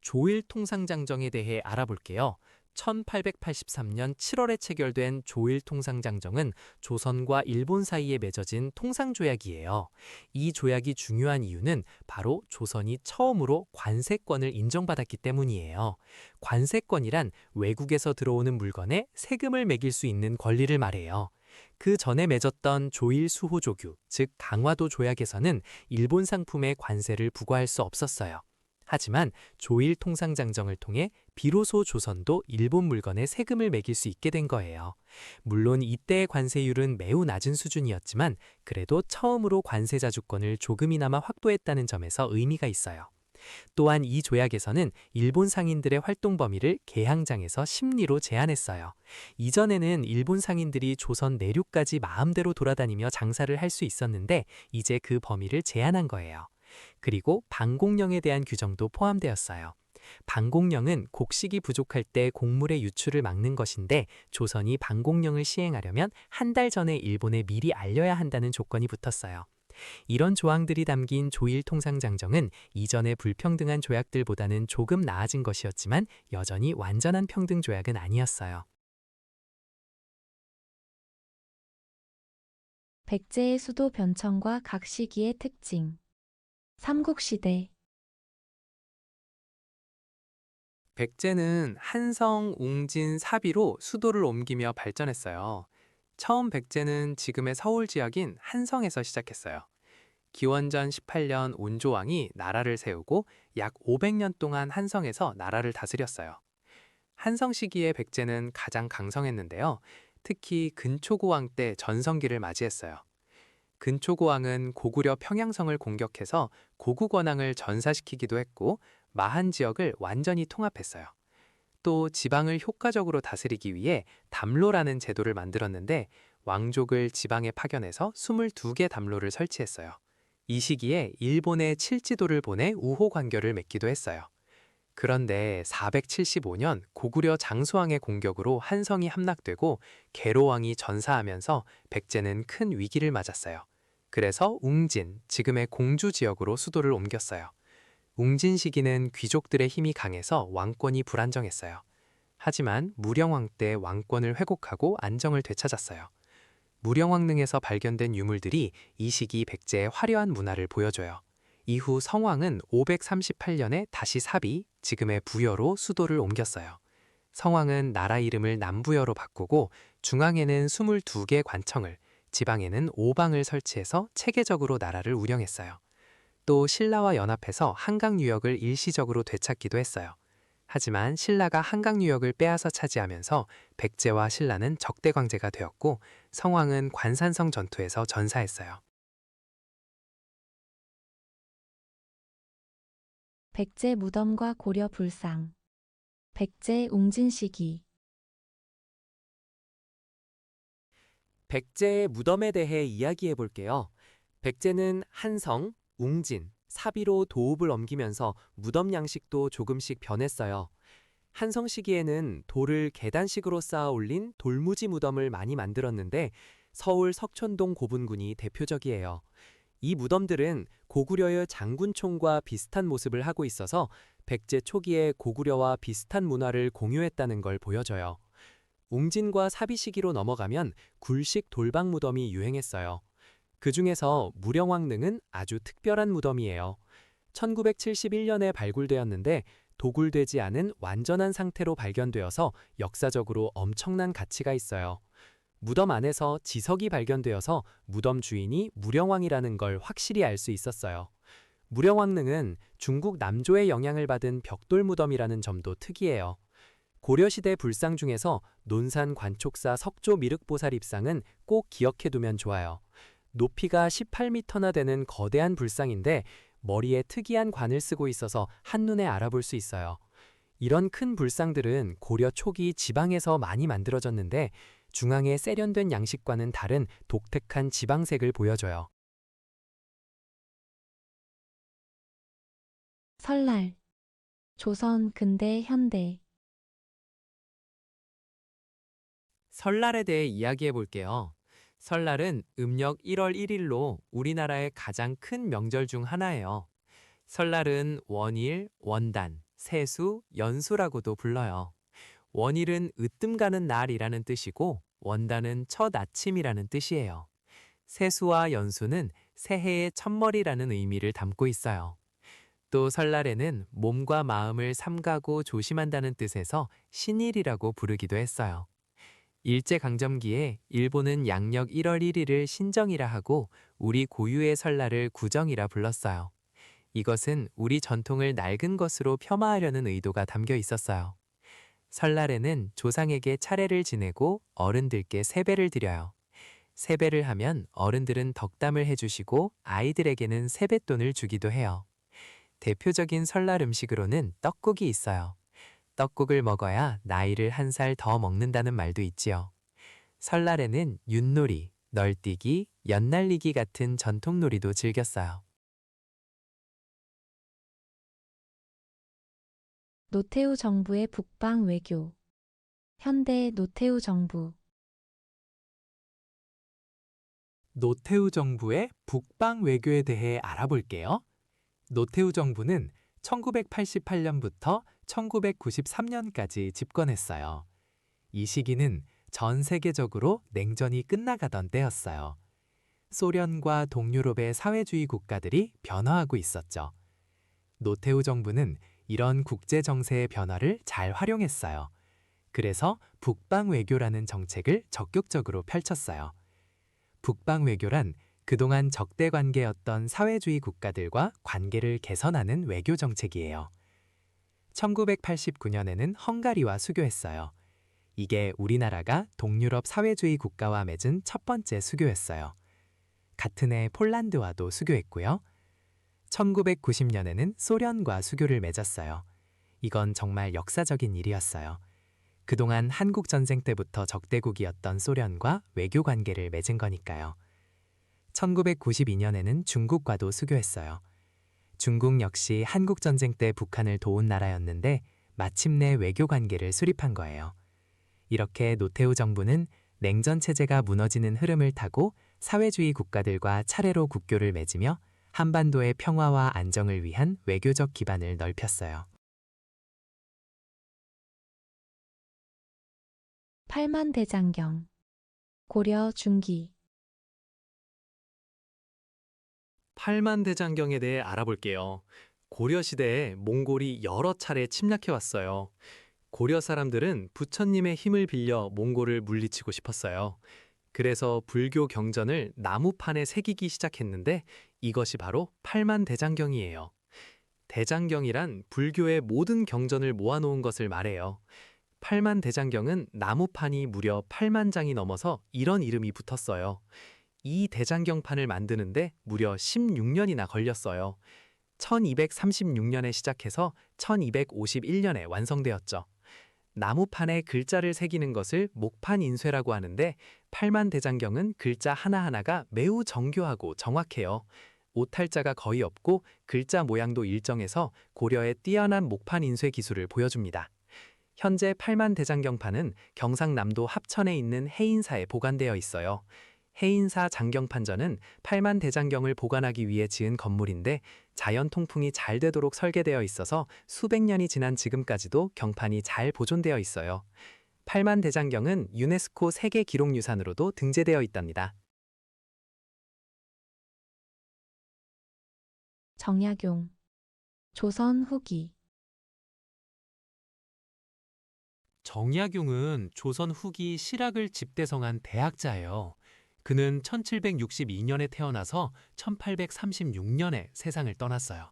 조일통상장정에 대해 알아볼게요. 1883년 7월에 체결된 조일통상장정은 조선과 일본 사이에 맺어진 통상조약이에요. 이 조약이 중요한 이유는 바로 조선이 처음으로 관세권을 인정받았기 때문이에요. 관세권이란 외국에서 들어오는 물건에 세금을 매길 수 있는 권리를 말해요. 그 전에 맺었던 조일수호조규, 즉 강화도 조약에서는 일본 상품에 관세를 부과할 수 없었어요. 하지만 조일통상장정을 통해 비로소 조선도 일본 물건에 세금을 매길 수 있게 된 거예요. 물론 이때의 관세율은 매우 낮은 수준이었지만 그래도 처음으로 관세 자주권을 조금이나마 확보했다는 점에서 의미가 있어요. 또한 이 조약에서는 일본 상인들의 활동 범위를 개항장에서 심리로 제한했어요. 이전에는 일본 상인들이 조선 내륙까지 마음대로 돌아다니며 장사를 할 수 있었는데 이제 그 범위를 제한한 거예요. 그리고 방공령에 대한 규정도 포함되었어요. 방공령은 곡식이 부족할 때 곡물의 유출을 막는 것인데 조선이 방공령을 시행하려면 한 달 전에 일본에 미리 알려야 한다는 조건이 붙었어요. 이런 조항들이 담긴 조일통상장정은 이전의 불평등한 조약들보다는 조금 나아진 것이었지만 여전히 완전한 평등 조약은 아니었어요. 백제의 수도 변천과 각 시기의 특징 삼국시대 백제는 한성, 웅진, 사비로 수도를 옮기며 발전했어요. 처음 백제는 지금의 서울 지역인 한성에서 시작했어요. 기원전 18년 온조왕이 나라를 세우고 약 500년 동안 한성에서 나라를 다스렸어요. 한성 시기에 백제는 가장 강성했는데요. 특히 근초고왕 때 전성기를 맞이했어요. 근초고왕은 고구려 평양성을 공격해서 고구 권왕을 전사시키기도 했고 마한 지역을 완전히 통합했어요. 또 지방을 효과적으로 다스리기 위해 담로라는 제도를 만들었는데 왕족을 지방에 파견해서 22개 담로를 설치했어요. 이 시기에 일본에 칠지도를 보내 우호 관계를 맺기도 했어요. 그런데 475년 고구려 장수왕의 공격으로 한성이 함락되고 계로왕이 전사하면서 백제는 큰 위기를 맞았어요. 그래서 웅진, 지금의 공주 지역으로 수도를 옮겼어요. 웅진 시기는 귀족들의 힘이 강해서 왕권이 불안정했어요. 하지만 무령왕 때 왕권을 회복하고 안정을 되찾았어요. 무령왕릉에서 발견된 유물들이 이 시기 백제의 화려한 문화를 보여줘요. 이후 성왕은 538년에 다시 사비, 지금의 부여로 수도를 옮겼어요. 성왕은 나라 이름을 남부여로 바꾸고 중앙에는 22개 관청을, 지방에는 5방을 설치해서 체계적으로 나라를 운영했어요. 또 신라와 연합해서 한강 유역을 일시적으로 되찾기도 했어요. 하지만 신라가 한강 유역을 빼앗아 차지하면서 백제와 신라는 적대 관계가 되었고 성왕은 관산성 전투에서 전사했어요. 백제 무덤과 고려 불상. 백제 웅진 시기. 백제의 무덤에 대해 이야기해 볼게요. 백제는 한성, 웅진, 사비로 도읍을 옮기면서 무덤 양식도 조금씩 변했어요. 한성 시기에는 돌을 계단식으로 쌓아 올린 돌무지 무덤을 많이 만들었는데 서울 석촌동 고분군이 대표적이에요. 이 무덤들은 고구려의 장군총과 비슷한 모습을 하고 있어서 백제 초기에 고구려와 비슷한 문화를 공유했다는 걸 보여줘요. 웅진과 사비 시기로 넘어가면 굴식 돌방 무덤이 유행했어요. 그 중에서 무령왕릉은 아주 특별한 무덤이에요. 1971년에 발굴되었는데 도굴되지 않은 완전한 상태로 발견되어서 역사적으로 엄청난 가치가 있어요. 무덤 안에서 지석이 발견되어서 무덤 주인이 무령왕이라는 걸 확실히 알 수 있었어요. 무령왕릉은 중국 남조의 영향을 받은 벽돌 무덤이라는 점도 특이해요. 고려시대 불상 중에서 논산 관촉사 석조 미륵보살 입상은 꼭 기억해두면 좋아요. 높이가 18m나 되는 거대한 불상인데 머리에 특이한 관을 쓰고 있어서 한눈에 알아볼 수 있어요. 이런 큰 불상들은 고려 초기 지방에서 많이 만들어졌는데 중앙에 세련된 양식과는 다른 독특한 지방색을 보여줘요. 설날. 조선, 근대, 현대. 설날에 대해 이야기해 볼게요. 설날은 음력 1월 1일로 우리나라의 가장 큰 명절 중 하나예요. 설날은 원일, 원단, 세수, 연수라고도 불러요. 원일은 으뜸 가는 날이라는 뜻이고 원단은 첫 아침이라는 뜻이에요. 세수와 연수는 새해의 첫머리라는 의미를 담고 있어요. 또 설날에는 몸과 마음을 삼가고 조심한다는 뜻에서 신일이라고 부르기도 했어요. 일제강점기에 일본은 양력 1월 1일을 신정이라 하고 우리 고유의 설날을 구정이라 불렀어요. 이것은 우리 전통을 낡은 것으로 폄하하려는 의도가 담겨 있었어요. 설날에는 조상에게 차례를 지내고 어른들께 세배를 드려요. 세배를 하면 어른들은 덕담을 해주시고 아이들에게는 세뱃돈을 주기도 해요. 대표적인 설날 음식으로는 떡국이 있어요. 떡국을 먹어야 나이를 1살 더 먹는다는 말도 있지요. 설날에는 윷놀이, 널뛰기, 연날리기 같은 전통놀이도 즐겼어요. 노태우 정부의 북방 외교. 현대 노태우 정부. 노태우 정부의 북방 외교에 대해 알아볼게요. 노태우 정부는 1988년부터 1993년까지 집권했어요. 이 시기는 전 세계적으로 냉전이 끝나가던 때였어요. 소련과 동유럽의 사회주의 국가들이 변화하고 있었죠. 노태우 정부는 이런 국제 정세의 변화를 잘 활용했어요. 그래서 북방 외교라는 정책을 적극적으로 펼쳤어요. 북방 외교란 그동안 적대 관계였던 사회주의 국가들과 관계를 개선하는 외교 정책이에요. 1989년에는 헝가리와 수교했어요. 이게 우리나라가 동유럽 사회주의 국가와 맺은 첫 번째 수교였어요. 같은 해 폴란드와도 수교했고요. 1990년에는 소련과 수교를 맺었어요. 이건 정말 역사적인 일이었어요. 그동안 한국 전쟁 때부터 적대국이었던 소련과 외교 관계를 맺은 거니까요. 1992년에는 중국과도 수교했어요. 중국 역시 한국 전쟁 때 북한을 도운 나라였는데 마침내 외교 관계를 수립한 거예요. 이렇게 노태우 정부는 냉전 체제가 무너지는 흐름을 타고 사회주의 국가들과 차례로 국교를 맺으며 한반도의 평화와 안정을 위한 외교적 기반을 넓혔어요. 팔만대장경 고려 중기 팔만대장경에 대해 알아볼게요. 고려 시대에 몽골이 여러 차례 침략해 왔어요. 고려 사람들은 부처님의 힘을 빌려 몽골을 물리치고 싶었어요. 그래서 불교 경전을 나무판에 새기기 시작했는데 이것이 바로 팔만대장경이에요. 대장경이란 불교의 모든 경전을 모아놓은 것을 말해요. 팔만대장경은 나무판이 무려 8만 장이 넘어서 이런 이름이 붙었어요. 이 대장경판을 만드는데 무려 16년이나 걸렸어요. 1236년에 시작해서 1251년에 완성되었죠. 나무판에 글자를 새기는 것을 목판인쇄라고 하는데 팔만대장경은 글자 하나하나가 매우 정교하고 정확해요. 오탈자가 거의 없고 글자 모양도 일정해서 고려의 뛰어난 목판인쇄 기술을 보여줍니다. 현재 팔만대장경판은 경상남도 합천에 있는 해인사에 보관되어 있어요. 해인사 장경판전은 팔만대장경을 보관하기 위해 지은 건물인데 자연 통풍이 잘 되도록 설계되어 있어서 수백 년이 지난 지금까지도 경판이 잘 보존되어 있어요. 팔만대장경은 유네스코 세계 기록유산으로도 등재되어 있답니다. 정약용 조선 후기 정약용은 조선 후기 실학을 집대성한 대학자예요. 그는 1762년에 태어나서 1836년에 세상을 떠났어요.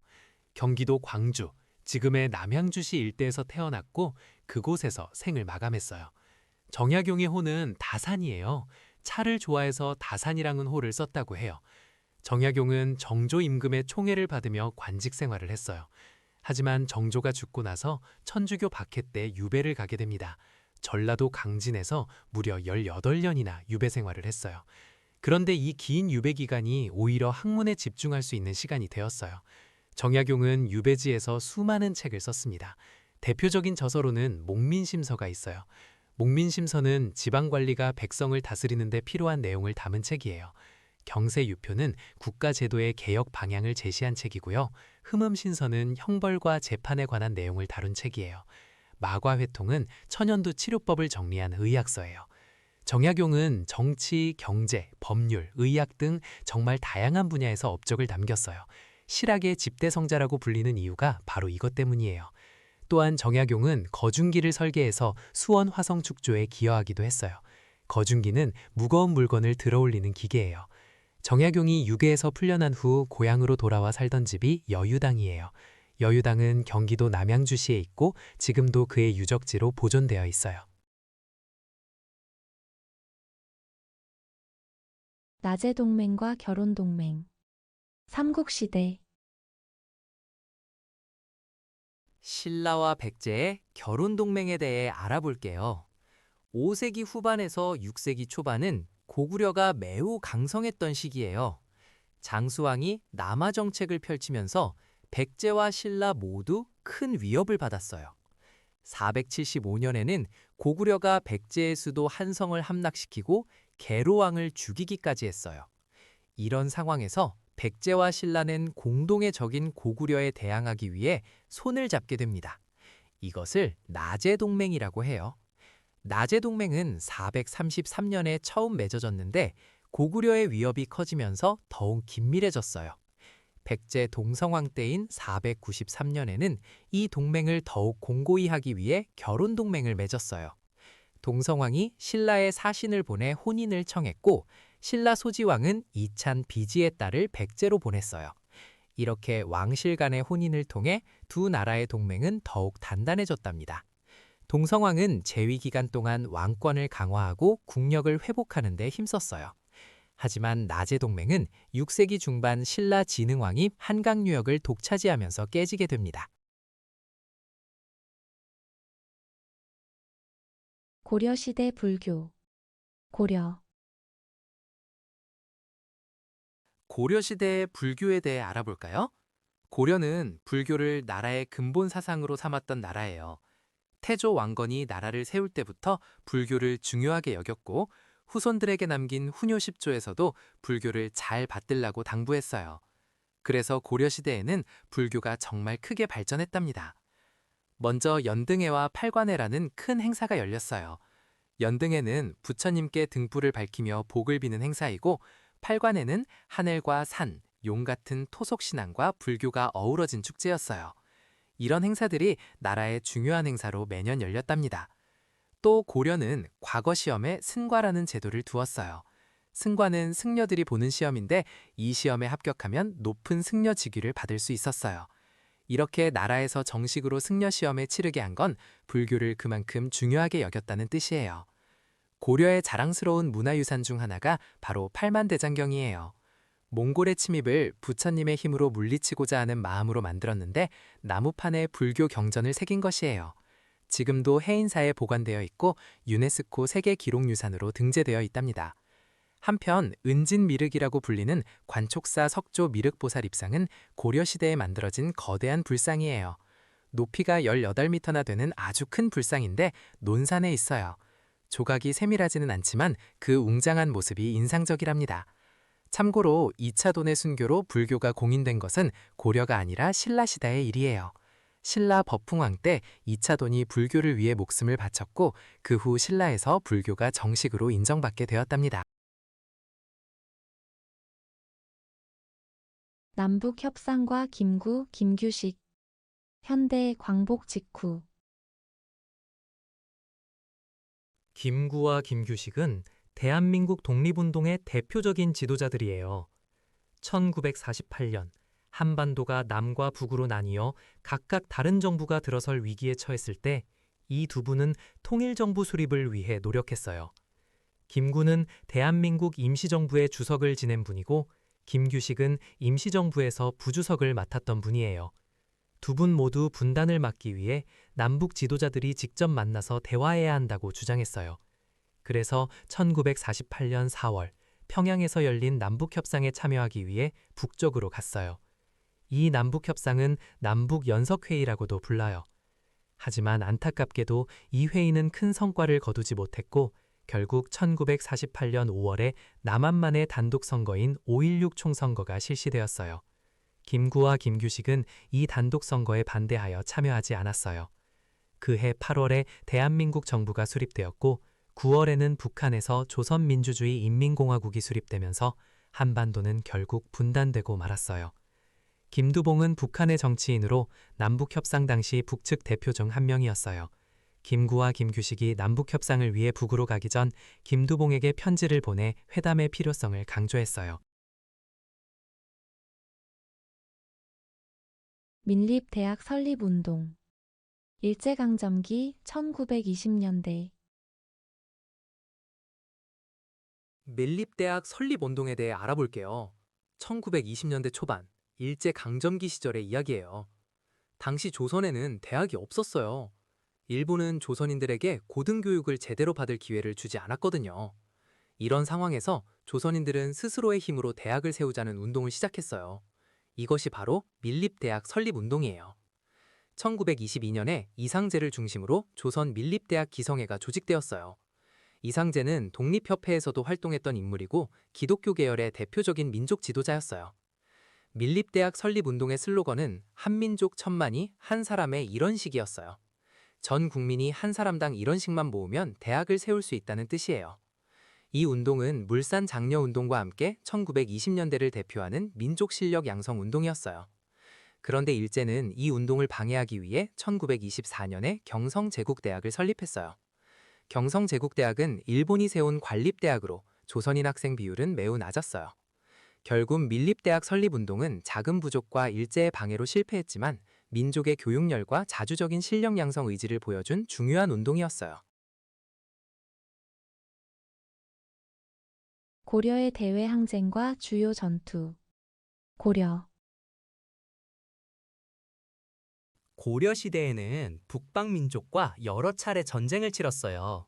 경기도 광주, 지금의 남양주시 일대에서 태어났고 그곳에서 생을 마감했어요. 정약용의 호는 다산이에요. 차를 좋아해서 다산이라는 호를 썼다고 해요. 정약용은 정조 임금의 총애를 받으며 관직 생활을 했어요. 하지만 정조가 죽고 나서 천주교 박해 때 유배를 가게 됩니다. 전라도 강진에서 무려 18년이나 유배 생활을 했어요. 그런데 이 긴 유배 기간이 오히려 학문에 집중할 수 있는 시간이 되었어요. 정약용은 유배지에서 수많은 책을 썼습니다. 대표적인 저서로는 목민심서가 있어요. 목민심서는 지방관리가 백성을 다스리는 데 필요한 내용을 담은 책이에요. 경세유표는 국가제도의 개혁 방향을 제시한 책이고요. 흠음신서는 형벌과 재판에 관한 내용을 다룬 책이에요. 마과회통은 천연두 치료법을 정리한 의학서예요. 정약용은 정치, 경제, 법률, 의학 등 정말 다양한 분야에서 업적을 남겼어요. 실학의 집대성자라고 불리는 이유가 바로 이것 때문이에요. 또한 정약용은 거중기를 설계해서 수원 화성 축조에 기여하기도 했어요. 거중기는 무거운 물건을 들어올리는 기계예요. 정약용이 유괴에서 풀려난 후 고향으로 돌아와 살던 집이 여유당이에요. 여유당은 경기도 남양주시에 있고 지금도 그의 유적지로 보존되어 있어요. 나제동맹과 결혼동맹 삼국시대 신라와 백제의 결혼 동맹에 대해 알아볼게요. 5세기 후반에서 6세기 초반은 고구려가 매우 강성했던 시기예요. 장수왕이 남하 정책을 펼치면서 백제와 신라 모두 큰 위협을 받았어요. 475년에는 고구려가 백제의 수도 한성을 함락시키고 계로왕을 죽이기까지 했어요. 이런 상황에서 백제와 신라는 공동의 적인 고구려에 대항하기 위해 손을 잡게 됩니다. 이것을 나제동맹이라고 해요. 나제동맹은 433년에 처음 맺어졌는데 고구려의 위협이 커지면서 더욱 긴밀해졌어요. 백제 동성왕 때인 493년에는 이 동맹을 더욱 공고히 하기 위해 결혼동맹을 맺었어요. 동성왕이 신라의 사신을 보내 혼인을 청했고 신라 소지왕은 이찬 비지의 딸을 백제로 보냈어요. 이렇게 왕실 간의 혼인을 통해 두 나라의 동맹은 더욱 단단해졌답니다. 동성왕은 재위 기간 동안 왕권을 강화하고 국력을 회복하는 데 힘썼어요. 하지만 나제동맹은 6세기 중반 신라 진흥왕이 한강유역을 독차지하면서 깨지게 됩니다. 고려시대 불교. 고려. 고려시대의 불교에 대해 알아볼까요? 고려는 불교를 나라의 근본 사상으로 삼았던 나라예요. 태조 왕건이 나라를 세울 때부터 불교를 중요하게 여겼고 후손들에게 남긴 훈요10조에서도 불교를 잘 받들라고 당부했어요. 그래서 고려시대에는 불교가 정말 크게 발전했답니다. 먼저 연등회와 팔관회라는 큰 행사가 열렸어요. 연등회는 부처님께 등불을 밝히며 복을 비는 행사이고 팔관회는 하늘과 산, 용 같은 토속 신앙과 불교가 어우러진 축제였어요. 이런 행사들이 나라의 중요한 행사로 매년 열렸답니다. 또 고려는 과거 시험에 승과라는 제도를 두었어요. 승과는 승려들이 보는 시험인데 이 시험에 합격하면 높은 승려 직위를 받을 수 있었어요. 이렇게 나라에서 정식으로 승려 시험에 치르게 한 건 불교를 그만큼 중요하게 여겼다는 뜻이에요. 고려의 자랑스러운 문화유산 중 하나가 바로 팔만대장경이에요. 몽골의 침입을 부처님의 힘으로 물리치고자 하는 마음으로 만들었는데 나무판에 불교 경전을 새긴 것이에요. 지금도 해인사에 보관되어 있고 유네스코 세계기록유산으로 등재되어 있답니다. 한편 은진미륵이라고 불리는 관촉사 석조 미륵보살 입상은 고려시대에 만들어진 거대한 불상이에요. 높이가 18m나 되는 아주 큰 불상인데 논산에 있어요. 조각이 세밀하지는 않지만 그 웅장한 모습이 인상적이랍니다. 참고로 2차 돈의 순교로 불교가 공인된 것은 고려가 아니라 신라시대의 일이에요. 신라 법흥왕 때 2차 돈이 불교를 위해 목숨을 바쳤고 그 후 신라에서 불교가 정식으로 인정받게 되었답니다. 남북 협상과 김구, 김규식. 현대 광복 직후. 김구와 김규식은 대한민국 독립운동의 대표적인 지도자들이에요. 1948년 한반도가 남과 북으로 나뉘어 각각 다른 정부가 들어설 위기에 처했을 때 이 두 분은 통일정부 수립을 위해 노력했어요. 김구는 대한민국 임시정부의 주석을 지낸 분이고 김규식은 임시정부에서 부주석을 맡았던 분이에요. 두 분 모두 분단을 막기 위해 남북 지도자들이 직접 만나서 대화해야 한다고 주장했어요. 그래서 1948년 4월 평양에서 열린 남북협상에 참여하기 위해 북쪽으로 갔어요. 이 남북협상은 남북연석회의라고도 불러요. 하지만 안타깝게도 이 회의는 큰 성과를 거두지 못했고 결국 1948년 5월에 남한만의 단독 선거인 5.16 총선거가 실시되었어요. 김구와 김규식은 이 단독 선거에 반대하여 참여하지 않았어요. 그해 8월에 대한민국 정부가 수립되었고 9월에는 북한에서 조선민주주의 인민공화국이 수립되면서 한반도는 결국 분단되고 말았어요. 김두봉은 북한의 정치인으로 남북협상 당시 북측 대표 중 한 명이었어요. 김구와 김규식이 남북협상을 위해 북으로 가기 전 김두봉에게 편지를 보내 회담의 필요성을 강조했어요. 민립대학 설립운동. 일제강점기 1920년대. 밀립대학 설립운동에 대해 알아볼게요. 1920년대 초반 일제강점기 시절의 이야기예요. 당시 조선에는 대학이 없었어요. 일본은 조선인들에게 고등교육을 제대로 받을 기회를 주지 않았거든요. 이런 상황에서 조선인들은 스스로의 힘으로 대학을 세우자는 운동을 시작했어요. 이것이 바로 밀립대학 설립운동이에요. 1922년에 이상제를 중심으로 조선 밀립대학 기성회가 조직되었어요. 이상제는 독립협회에서도 활동했던 인물이고 기독교 계열의 대표적인 민족 지도자였어요. 밀립대학 설립운동의 슬로건은 한민족 천만이 한 사람의 일원식이었어요. 전 국민이 한 사람당 1원씩만 모으면 대학을 세울 수 있다는 뜻이에요. 이 운동은 물산 장려운동과 함께 1920년대를 대표하는 민족 실력 양성 운동이었어요. 그런데 일제는 이 운동을 방해하기 위해 1924년에 경성제국대학을 설립했어요. 경성제국대학은 일본이 세운 관립대학으로 조선인 학생 비율은 매우 낮았어요. 결국 밀립대학 설립운동은 자금 부족과 일제의 방해로 실패했지만 민족의 교육열과 자주적인 실력 양성 의지를 보여준 중요한 운동이었어요. 고려의 대외 항쟁과 주요 전투. 고려. 고려 시대에는 북방 민족과 여러 차례 전쟁을 치렀어요.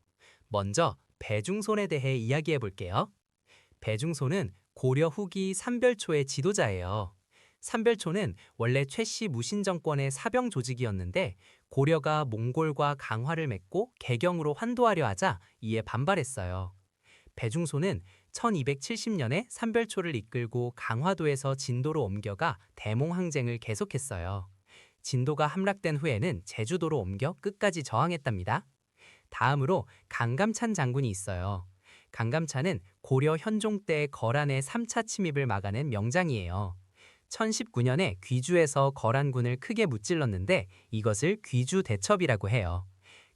먼저 배중손에 대해 이야기해 볼게요. 배중손은 고려 후기 삼별초의 지도자예요. 삼별초는 원래 최씨 무신 정권의 사병 조직이었는데 고려가 몽골과 강화를 맺고 개경으로 환도하려 하자 이에 반발했어요. 배중손은 1270년에 삼별초를 이끌고 강화도에서 진도로 옮겨가 대몽항쟁을 계속했어요. 진도가 함락된 후에는 제주도로 옮겨 끝까지 저항했답니다. 다음으로 강감찬 장군이 있어요. 강감찬은 고려 현종 때 거란의 3차 침입을 막아낸 명장이에요. 1019년에 귀주에서 거란군을 크게 무찔렀는데 이것을 귀주 대첩이라고 해요.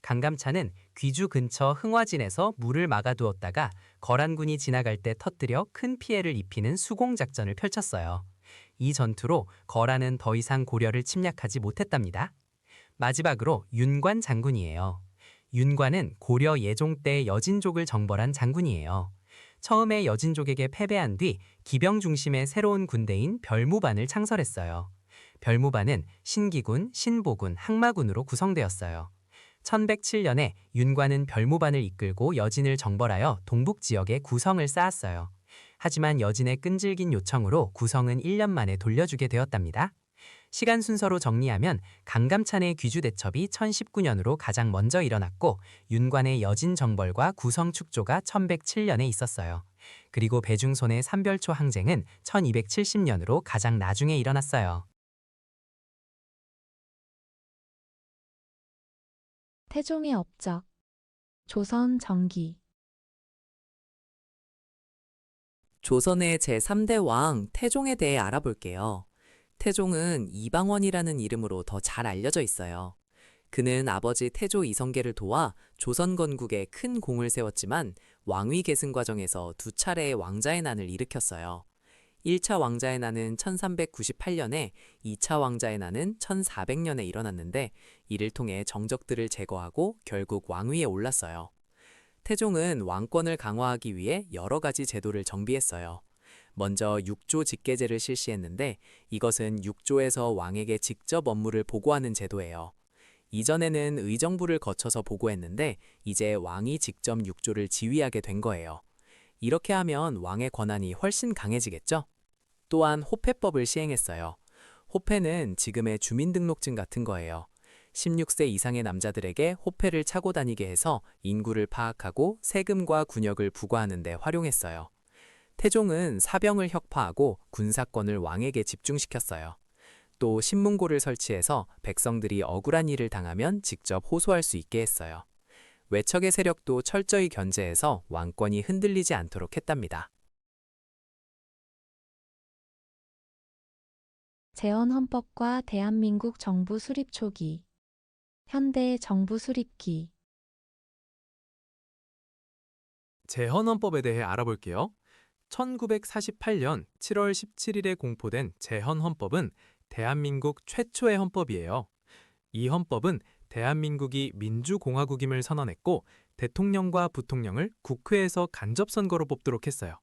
강감찬은 귀주 근처 흥화진에서 물을 막아두었다가 거란군이 지나갈 때 터뜨려 큰 피해를 입히는 수공작전을 펼쳤어요. 이 전투로 거란은 더 이상 고려를 침략하지 못했답니다. 마지막으로 윤관 장군이에요. 윤관은 고려 예종 때 여진족을 정벌한 장군이에요. 처음에 여진족에게 패배한 뒤 기병 중심의 새로운 군대인 별무반을 창설했어요. 별무반은 신기군, 신보군, 항마군으로 구성되었어요. 1107년에 윤관은 별무반을 이끌고 여진을 정벌하여 동북 지역에 구성을 쌓았어요. 하지만 여진의 끈질긴 요청으로 구성은 1년 만에 돌려주게 되었답니다. 시간 순서로 정리하면 강감찬의 귀주 대첩이 1019년으로 가장 먼저 일어났고 윤관의 여진 정벌과 구성 축조가 1107년에 있었어요. 그리고 배중손의 삼별초 항쟁은 1270년으로 가장 나중에 일어났어요. 태종의 업적. 조선 정기. 조선의 제3대 왕 태종에 대해 알아볼게요. 태종은 이방원이라는 이름으로 더 잘 알려져 있어요. 그는 아버지 태조 이성계를 도와 조선 건국에 큰 공을 세웠지만 왕위 계승 과정에서 두 차례의 왕자의 난을 일으켰어요. 1차 왕자의 난은 1398년에 2차 왕자의 난은 1400년에 일어났는데 이를 통해 정적들을 제거하고 결국 왕위에 올랐어요. 태종은 왕권을 강화하기 위해 여러 가지 제도를 정비했어요. 먼저 육조 직계제를 실시했는데 이것은 육조에서 왕에게 직접 업무를 보고하는 제도예요. 이전에는 의정부를 거쳐서 보고했는데 이제 왕이 직접 육조를 지휘하게 된 거예요. 이렇게 하면 왕의 권한이 훨씬 강해지겠죠? 또한 호패법을 시행했어요. 호패는 지금의 주민등록증 같은 거예요. 16세 이상의 남자들에게 호패를 차고 다니게 해서 인구를 파악하고 세금과 군역을 부과하는 데 활용했어요. 태종은 사병을 혁파하고 군사권을 왕에게 집중시켰어요. 또 신문고를 설치해서 백성들이 억울한 일을 당하면 직접 호소할 수 있게 했어요. 외척의 세력도 철저히 견제해서 왕권이 흔들리지 않도록 했답니다. 재헌헌법과 대한민국 정부 수립 초기. 현대 정부 수립기. 재헌헌법에 대해 알아볼게요. 1948년 7월 17일에 공포된 재헌헌법은 대한민국 최초의 헌법이에요. 이 헌법은 대한민국이 민주공화국임을 선언했고 대통령과 부통령을 국회에서 간접선거로 뽑도록 했어요.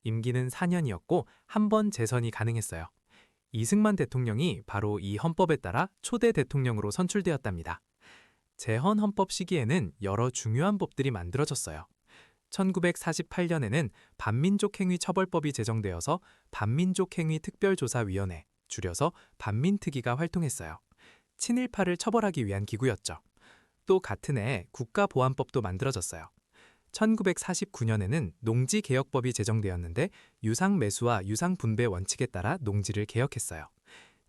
임기는 4년이었고 한 번 재선이 가능했어요. 이승만 대통령이 바로 이 헌법에 따라 초대 대통령으로 선출되었답니다. 재헌헌법 시기에는 여러 중요한 법들이 만들어졌어요. 1948년에는 반민족행위 처벌법이 제정되어서 반민족행위 특별조사위원회, 줄여서 반민특위가 활동했어요. 친일파를 처벌하기 위한 기구였죠. 또 같은 해 국가보안법도 만들어졌어요. 1949년에는 농지개혁법이 제정되었는데 유상매수와 유상분배 원칙에 따라 농지를 개혁했어요.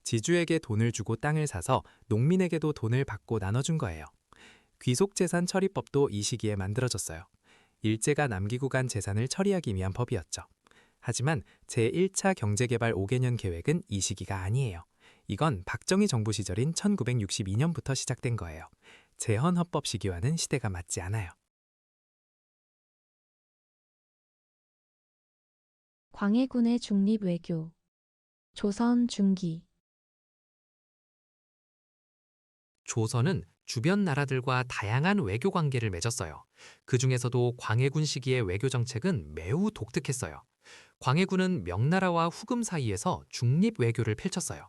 지주에게 돈을 주고 땅을 사서 농민에게도 돈을 받고 나눠준 거예요. 귀속재산 처리법도 이 시기에 만들어졌어요. 일제가 남기고 간 재산을 처리하기 위한 법이었죠. 하지만 제1차 경제개발 5개년 계획은 이 시기가 아니에요. 이건 박정희 정부 시절인 1962년부터 시작된 거예요. 재헌헌법 시기와는 시대가 맞지 않아요. 광해군의 중립외교. 조선 중기. 조선은 주변 나라들과 다양한 외교 관계를 맺었어요. 그 중에서도 광해군 시기의 외교 정책은 매우 독특했어요. 광해군은 명나라와 후금 사이에서 중립 외교를 펼쳤어요.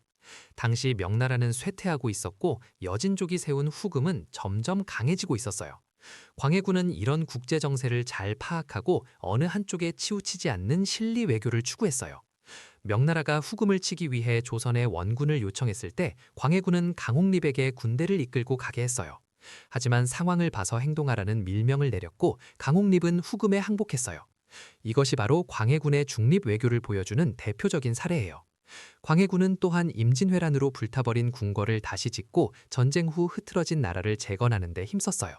당시 명나라는 쇠퇴하고 있었고 여진족이 세운 후금은 점점 강해지고 있었어요. 광해군은 이런 국제 정세를 잘 파악하고 어느 한쪽에 치우치지 않는 실리 외교를 추구했어요. 명나라가 후금을 치기 위해 조선에 원군을 요청했을 때 광해군은 강홍립에게 군대를 이끌고 가게 했어요. 하지만 상황을 봐서 행동하라는 밀명을 내렸고 강홍립은 후금에 항복했어요. 이것이 바로 광해군의 중립 외교를 보여주는 대표적인 사례예요. 광해군은 또한 임진왜란으로 불타버린 궁궐을 다시 짓고 전쟁 후 흐트러진 나라를 재건하는 데 힘썼어요.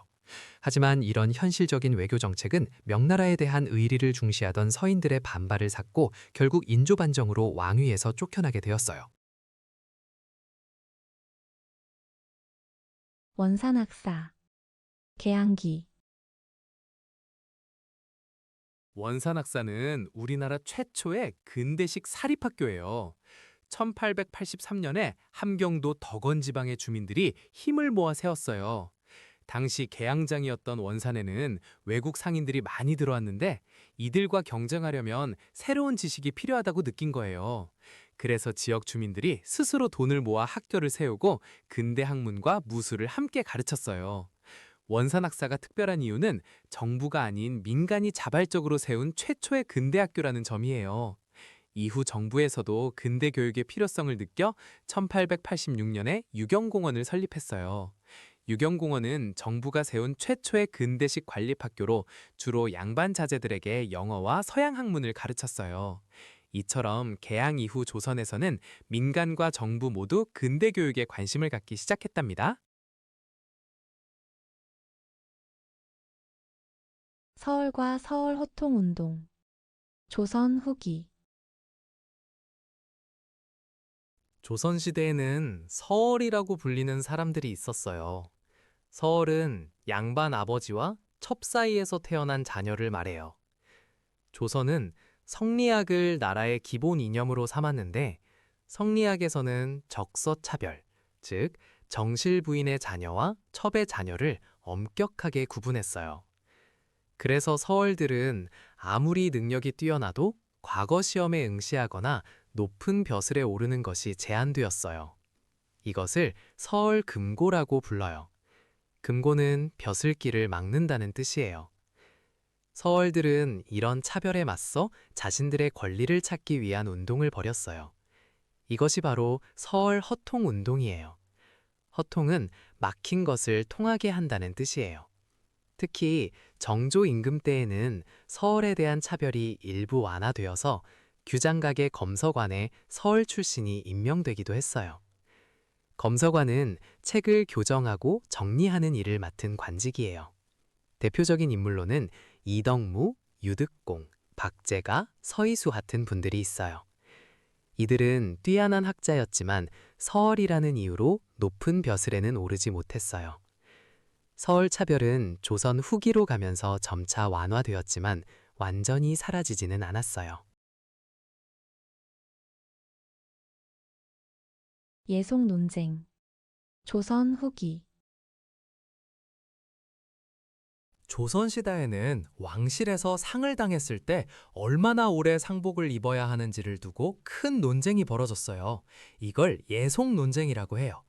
하지만 이런 현실적인 외교 정책은 명나라에 대한 의리를 중시하던 서인들의 반발을 샀고 결국 인조반정으로 왕위에서 쫓겨나게 되었어요. 원산학사, 개항기, 원산학사는 우리나라 최초의 근대식 사립학교예요. 1883년에 함경도 덕원 지방의 주민들이 힘을 모아 세웠어요. 당시 개항장이었던 원산에는 외국 상인들이 많이 들어왔는데 이들과 경쟁하려면 새로운 지식이 필요하다고 느낀 거예요. 그래서 지역 주민들이 스스로 돈을 모아 학교를 세우고 근대 학문과 무술을 함께 가르쳤어요. 원산학사가 특별한 이유는 정부가 아닌 민간이 자발적으로 세운 최초의 근대학교라는 점이에요. 이후 정부에서도 근대 교육의 필요성을 느껴 1886년에 유경공원을 설립했어요. 유경공원은 정부가 세운 최초의 근대식 관립학교로 주로 양반 자제들에게 영어와 서양 학문을 가르쳤어요. 이처럼 개항 이후 조선에서는 민간과 정부 모두 근대 교육에 관심을 갖기 시작했답니다. 서울과 서울 호통운동, 조선 후기, 조선시대에는 서얼이라고 불리는 사람들이 있었어요. 서얼은 양반 아버지와 첩 사이에서 태어난 자녀를 말해요. 조선은 성리학을 나라의 기본 이념으로 삼았는데 성리학에서는 적서차별, 즉 정실 부인의 자녀와 첩의 자녀를 엄격하게 구분했어요. 그래서 서얼들은 아무리 능력이 뛰어나도 과거 시험에 응시하거나 높은 벼슬에 오르는 것이 제한되었어요. 이것을 서얼 금고라고 불러요. 금고는 벼슬길을 막는다는 뜻이에요. 서얼들은 이런 차별에 맞서 자신들의 권리를 찾기 위한 운동을 벌였어요. 이것이 바로 서얼 허통 운동이에요. 허통은 막힌 것을 통하게 한다는 뜻이에요. 특히 정조 임금 때에는 서얼에 대한 차별이 일부 완화되어서 규장각의 검서관에 서얼 출신이 임명되기도 했어요. 검서관은 책을 교정하고 정리하는 일을 맡은 관직이에요. 대표적인 인물로는 이덕무, 유득공, 박제가, 서이수 같은 분들이 있어요. 이들은 뛰어난 학자였지만 서얼이라는 이유로 높은 벼슬에는 오르지 못했어요. 서얼 차별은 조선 후기로 가면서 점차 완화되었지만 완전히 사라지지는 않았어요. 예속 논쟁, 조선 후기, 조선시대에는 왕실에서 상을 당했을 때 얼마나 오래 상복을 입어야 하는지를 두고 큰 논쟁이 벌어졌어요. 이걸 예속 논쟁이라고 해요.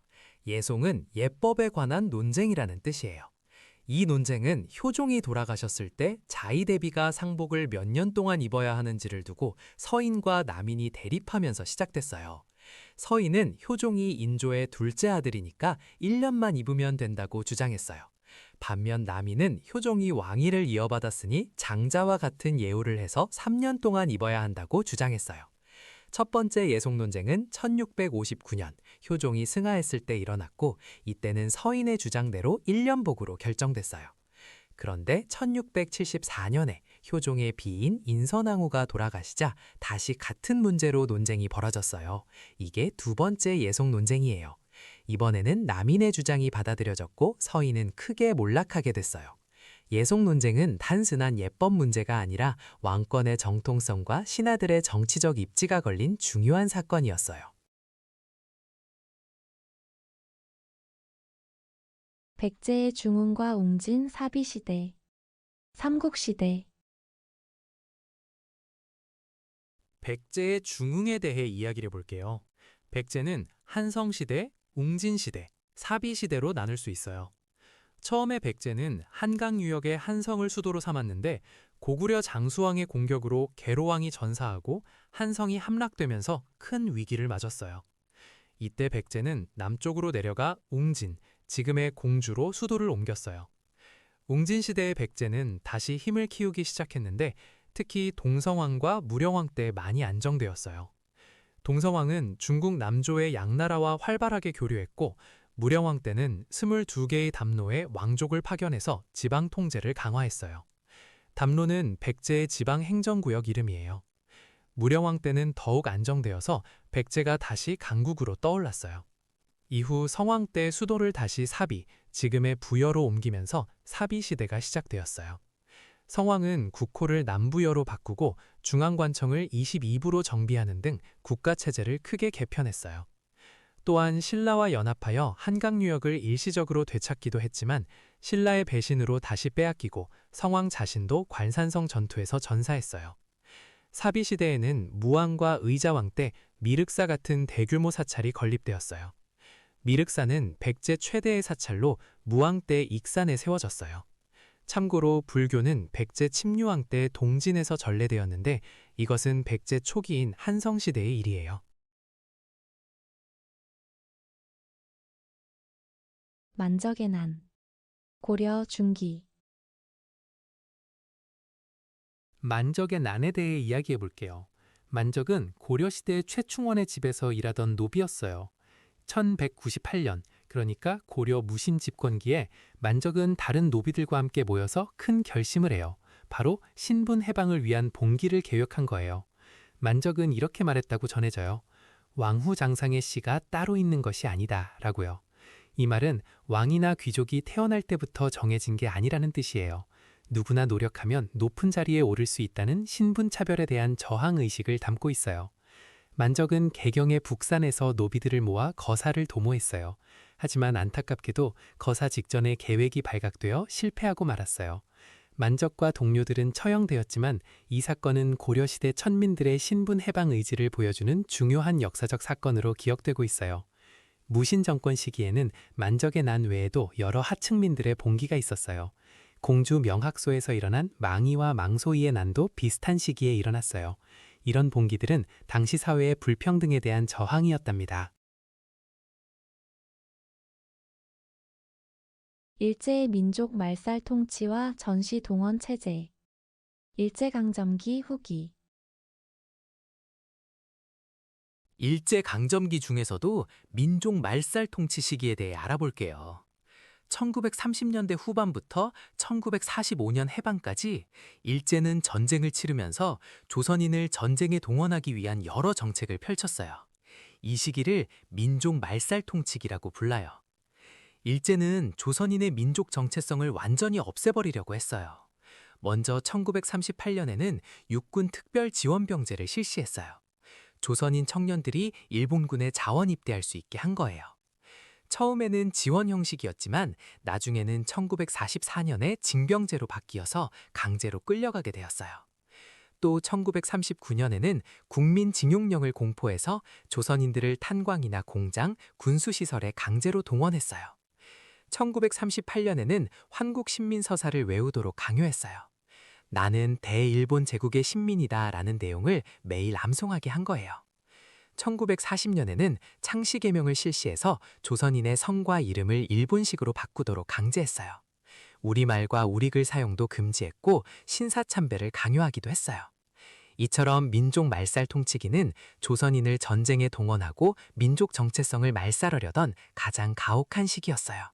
예송은 예법에 관한 논쟁이라는 뜻이에요. 이 논쟁은 효종이 돌아가셨을 때 자의대비가 상복을 몇 년 동안 입어야 하는지를 두고 서인과 남인이 대립하면서 시작됐어요. 서인은 효종이 인조의 둘째 아들이니까 1년만 입으면 된다고 주장했어요. 반면 남인은 효종이 왕위를 이어받았으니 장자와 같은 예우를 해서 3년 동안 입어야 한다고 주장했어요. 첫 번째 예속 논쟁은 1659년 효종이 승하했을 때 일어났고 이때는 서인의 주장대로 1년복으로 결정됐어요. 그런데 1674년에 효종의 비인 인선왕후가 돌아가시자 다시 같은 문제로 논쟁이 벌어졌어요. 이게 두 번째 예속 논쟁이에요. 이번에는 남인의 주장이 받아들여졌고 서인은 크게 몰락하게 됐어요. 예속 논쟁은 단순한 예법 문제가 아니라 왕권의 정통성과 신하들의 정치적 입지가 걸린 중요한 사건이었어요. 백제의 중흥과 웅진 사비시대, 삼국시대, 백제의 중흥에 대해 이야기를 해볼게요. 백제는 한성시대, 웅진시대, 사비시대로 나눌 수 있어요. 처음에 백제는 한강 유역의 한성을 수도로 삼았는데 고구려 장수왕의 공격으로 계로왕이 전사하고 한성이 함락되면서 큰 위기를 맞았어요. 이때 백제는 남쪽으로 내려가 웅진, 지금의 공주로 수도를 옮겼어요. 웅진 시대의 백제는 다시 힘을 키우기 시작했는데 특히 동성왕과 무령왕 때 많이 안정되었어요. 동성왕은 중국 남조의 양나라와 활발하게 교류했고 무령왕 때는 22개의 담로에 왕족을 파견해서 지방 통제를 강화했어요. 담로는 백제의 지방 행정구역 이름이에요. 무령왕 때는 더욱 안정되어서 백제가 다시 강국으로 떠올랐어요. 이후 성왕 때 수도를 다시 사비, 지금의 부여로 옮기면서 사비 시대가 시작되었어요. 성왕은 국호를 남부여로 바꾸고 중앙관청을 22부로 정비하는 등 국가체제를 크게 개편했어요. 또한 신라와 연합하여 한강 유역을 일시적으로 되찾기도 했지만 신라의 배신으로 다시 빼앗기고 성왕 자신도 관산성 전투에서 전사했어요. 사비 시대에는 무왕과 의자왕 때 미륵사 같은 대규모 사찰이 건립되었어요. 미륵사는 백제 최대의 사찰로 무왕 때 익산에 세워졌어요. 참고로 불교는 백제 침류왕 때 동진에서 전래되었는데 이것은 백제 초기인 한성시대의 일이에요. 만적의 난. 고려 중기. 만적의 난에 대해 이야기해 볼게요. 만적은 고려시대 최충원의 집에서 일하던 노비였어요. 1198년, 그러니까 고려 무신 집권기에 만적은 다른 노비들과 함께 모여서 큰 결심을 해요. 바로 신분 해방을 위한 봉기를 계획한 거예요. 만적은 이렇게 말했다고 전해져요. 왕후장상의 씨가 따로 있는 것이 아니다 라고요. 이 말은 왕이나 귀족이 태어날 때부터 정해진 게 아니라는 뜻이에요. 누구나 노력하면 높은 자리에 오를 수 있다는 신분차별에 대한 저항의식을 담고 있어요. 만적은 개경의 북산에서 노비들을 모아 거사를 도모했어요. 하지만 안타깝게도 거사 직전에 계획이 발각되어 실패하고 말았어요. 만적과 동료들은 처형되었지만 이 사건은 고려시대 천민들의 신분 해방 의지를 보여주는 중요한 역사적 사건으로 기억되고 있어요. 무신 정권 시기에는 만적의 난 외에도 여러 하층민들의 봉기가 있었어요. 공주 명학소에서 일어난 망이와 망소이의 난도 비슷한 시기에 일어났어요. 이런 봉기들은 당시 사회의 불평등에 대한 저항이었답니다. 일제의 민족 말살 통치와 전시 동원 체제. 일제강점기 후기. 일제강점기 중에서도 민족 말살 통치 시기에 대해 알아볼게요. 1930년대 후반부터 1945년 해방까지 일제는 전쟁을 치르면서 조선인을 전쟁에 동원하기 위한 여러 정책을 펼쳤어요. 이 시기를 민족 말살 통치기라고 불러요. 일제는 조선인의 민족 정체성을 완전히 없애버리려고 했어요. 먼저 1938년에는 육군 특별 지원병제를 실시했어요. 조선인 청년들이 일본군에 자원 입대할 수 있게 한 거예요. 처음에는 지원 형식이었지만 나중에는 1944년에 징병제로 바뀌어서 강제로 끌려가게 되었어요. 또 1939년에는 국민징용령을 공포해서 조선인들을 탄광이나 공장, 군수시설에 강제로 동원했어요. 1938년에는 환국신민서사를 외우도록 강요했어요. 나는 대일본 제국의 신민이다 라는 내용을 매일 암송하게 한 거예요. 1940년에는 창씨개명을 실시해서 조선인의 성과 이름을 일본식으로 바꾸도록 강제했어요. 우리말과 우리글 사용도 금지했고 신사참배를 강요하기도 했어요. 이처럼 민족 말살 통치기는 조선인을 전쟁에 동원하고 민족 정체성을 말살하려던 가장 가혹한 시기였어요.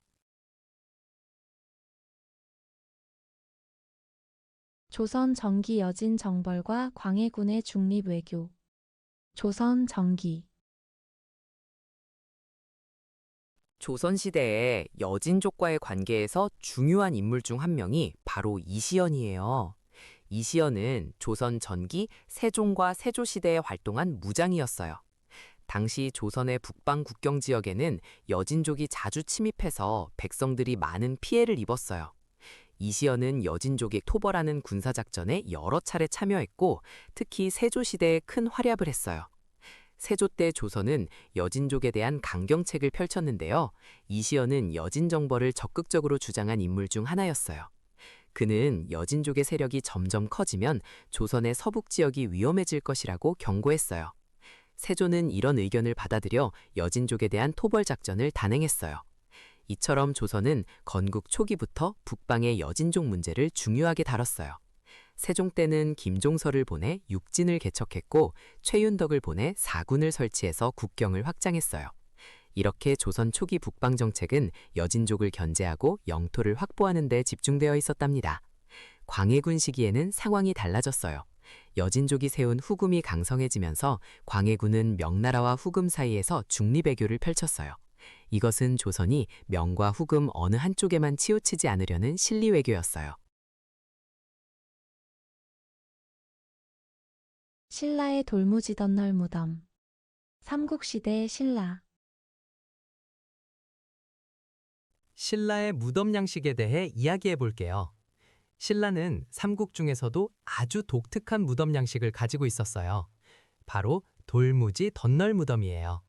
조선 정기 여진 정벌과 광해군의 중립 외교. 조선 정기. 조선시대에 여진족과의 관계에서 중요한 인물 중 한 명이 바로 이시연이에요. 이시연은 조선 전기 세종과 세조시대에 활동한 무장이었어요. 당시 조선의 북방 국경 지역에는 여진족이 자주 침입해서 백성들이 많은 피해를 입었어요. 이시연은 여진족이 토벌하는 군사작전에 여러 차례 참여했고 특히 세조시대에 큰 활약을 했어요. 세조 때 조선은 여진족에 대한 강경책을 펼쳤는데요. 이시연은 여진 정벌을 적극적으로 주장한 인물 중 하나였어요. 그는 여진족의 세력이 점점 커지면 조선의 서북 지역이 위험해질 것이라고 경고했어요. 세조는 이런 의견을 받아들여 여진족에 대한 토벌 작전을 단행했어요. 이처럼 조선은 건국 초기부터 북방의 여진족 문제를 중요하게 다뤘어요. 세종 때는 김종서를 보내 육진을 개척했고 최윤덕을 보내 사군을 설치해서 국경을 확장했어요. 이렇게 조선 초기 북방 정책은 여진족을 견제하고 영토를 확보하는 데 집중되어 있었답니다. 광해군 시기에는 상황이 달라졌어요. 여진족이 세운 후금이 강성해지면서 광해군은 명나라와 후금 사이에서 중립외교를 펼쳤어요. 이것은 조선이 명과 후금 어느 한쪽에만 치우치지 않으려는 실리외교였어요. 신라의 돌무지 덧널 무덤. 삼국시대의 신라. 신라의 무덤 양식에 대해 이야기해 볼게요. 신라는 삼국 중에서도 아주 독특한 무덤 양식을 가지고 있었어요. 바로 돌무지 덧널 무덤이에요.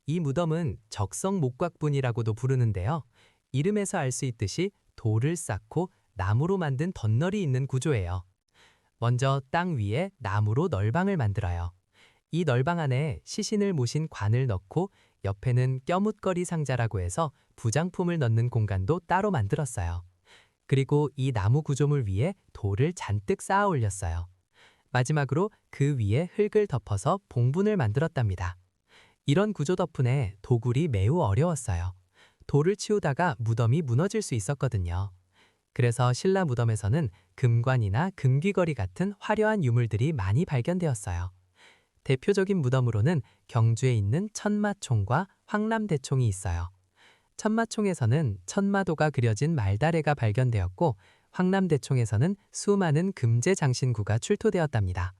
이 무덤은 적성 목곽분이라고도 부르는데요. 이름에서 알 수 있듯이 돌을 쌓고 나무로 만든 덧널이 있는 구조예요. 먼저 땅 위에 나무로 널방을 만들어요. 이 널방 안에 시신을 모신 관을 넣고 옆에는 껴묻거리 상자라고 해서 부장품을 넣는 공간도 따로 만들었어요. 그리고 이 나무 구조물 위에 돌을 잔뜩 쌓아 올렸어요. 마지막으로 그 위에 흙을 덮어서 봉분을 만들었답니다. 이런 구조 덕분에 도굴이 매우 어려웠어요. 돌을 치우다가 무덤이 무너질 수 있었거든요. 그래서 신라 무덤에서는 금관이나 금귀걸이 같은 화려한 유물들이 많이 발견되었어요. 대표적인 무덤으로는 경주에 있는 천마총과 황남대총이 있어요. 천마총에서는 천마도가 그려진 말다래가 발견되었고 황남대총에서는 수많은 금제 장신구가 출토되었답니다.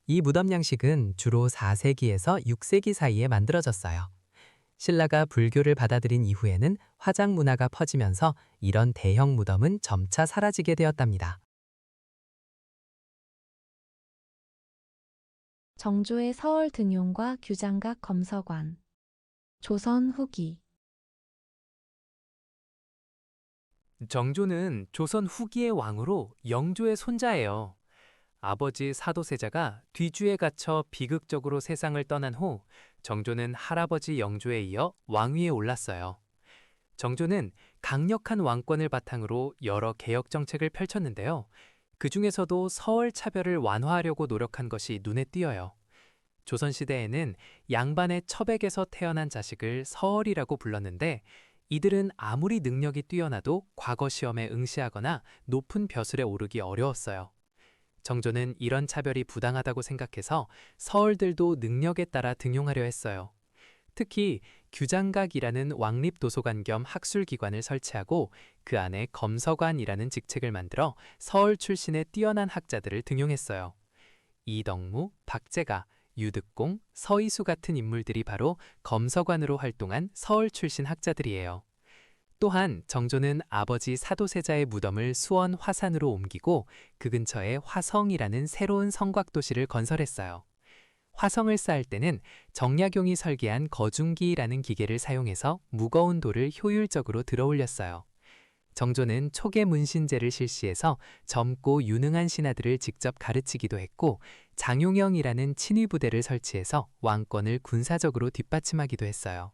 이 무덤 양식은 주로 4세기에서 6세기 사이에 만들어졌어요. 신라가 불교를 받아들인 이후에는 화장 문화가 퍼지면서 이런 대형 무덤은 점차 사라지게 되었답니다. 정조의 서울 등용과 규장각 검서관. 조선 후기. 정조는 조선 후기의 왕으로 영조의 손자예요. 아버지 사도세자가 뒤주에 갇혀 비극적으로 세상을 떠난 후 정조는 할아버지 영조에 이어 왕위에 올랐어요. 정조는 강력한 왕권을 바탕으로 여러 개혁 정책을 펼쳤는데요. 그 중에서도 서울 차별을 완화하려고 노력한 것이 눈에 띄어요. 조선시대에는 양반의 첩에게서 태어난 자식을 서얼이라고 불렀는데 이들은 아무리 능력이 뛰어나도 과거 시험에 응시하거나 높은 벼슬에 오르기 어려웠어요. 정조는 이런 차별이 부당하다고 생각해서 서얼들도 능력에 따라 등용하려 했어요. 특히 규장각이라는 왕립도서관 겸 학술기관을 설치하고 그 안에 검서관이라는 직책을 만들어 서울 출신의 뛰어난 학자들을 등용했어요. 이덕무, 박제가, 유득공, 서이수 같은 인물들이 바로 검서관으로 활동한 서울 출신 학자들이에요. 또한 정조는 아버지 사도세자의 무덤을 수원 화산으로 옮기고 그 근처에 화성이라는 새로운 성곽도시를 건설했어요. 화성을 쌓을 때는 정약용이 설계한 거중기라는 기계를 사용해서 무거운 돌을 효율적으로 들어올렸어요. 정조는 초계 문신제를 실시해서 젊고 유능한 신하들을 직접 가르치기도 했고 장용영이라는 친위 부대를 설치해서 왕권을 군사적으로 뒷받침하기도 했어요.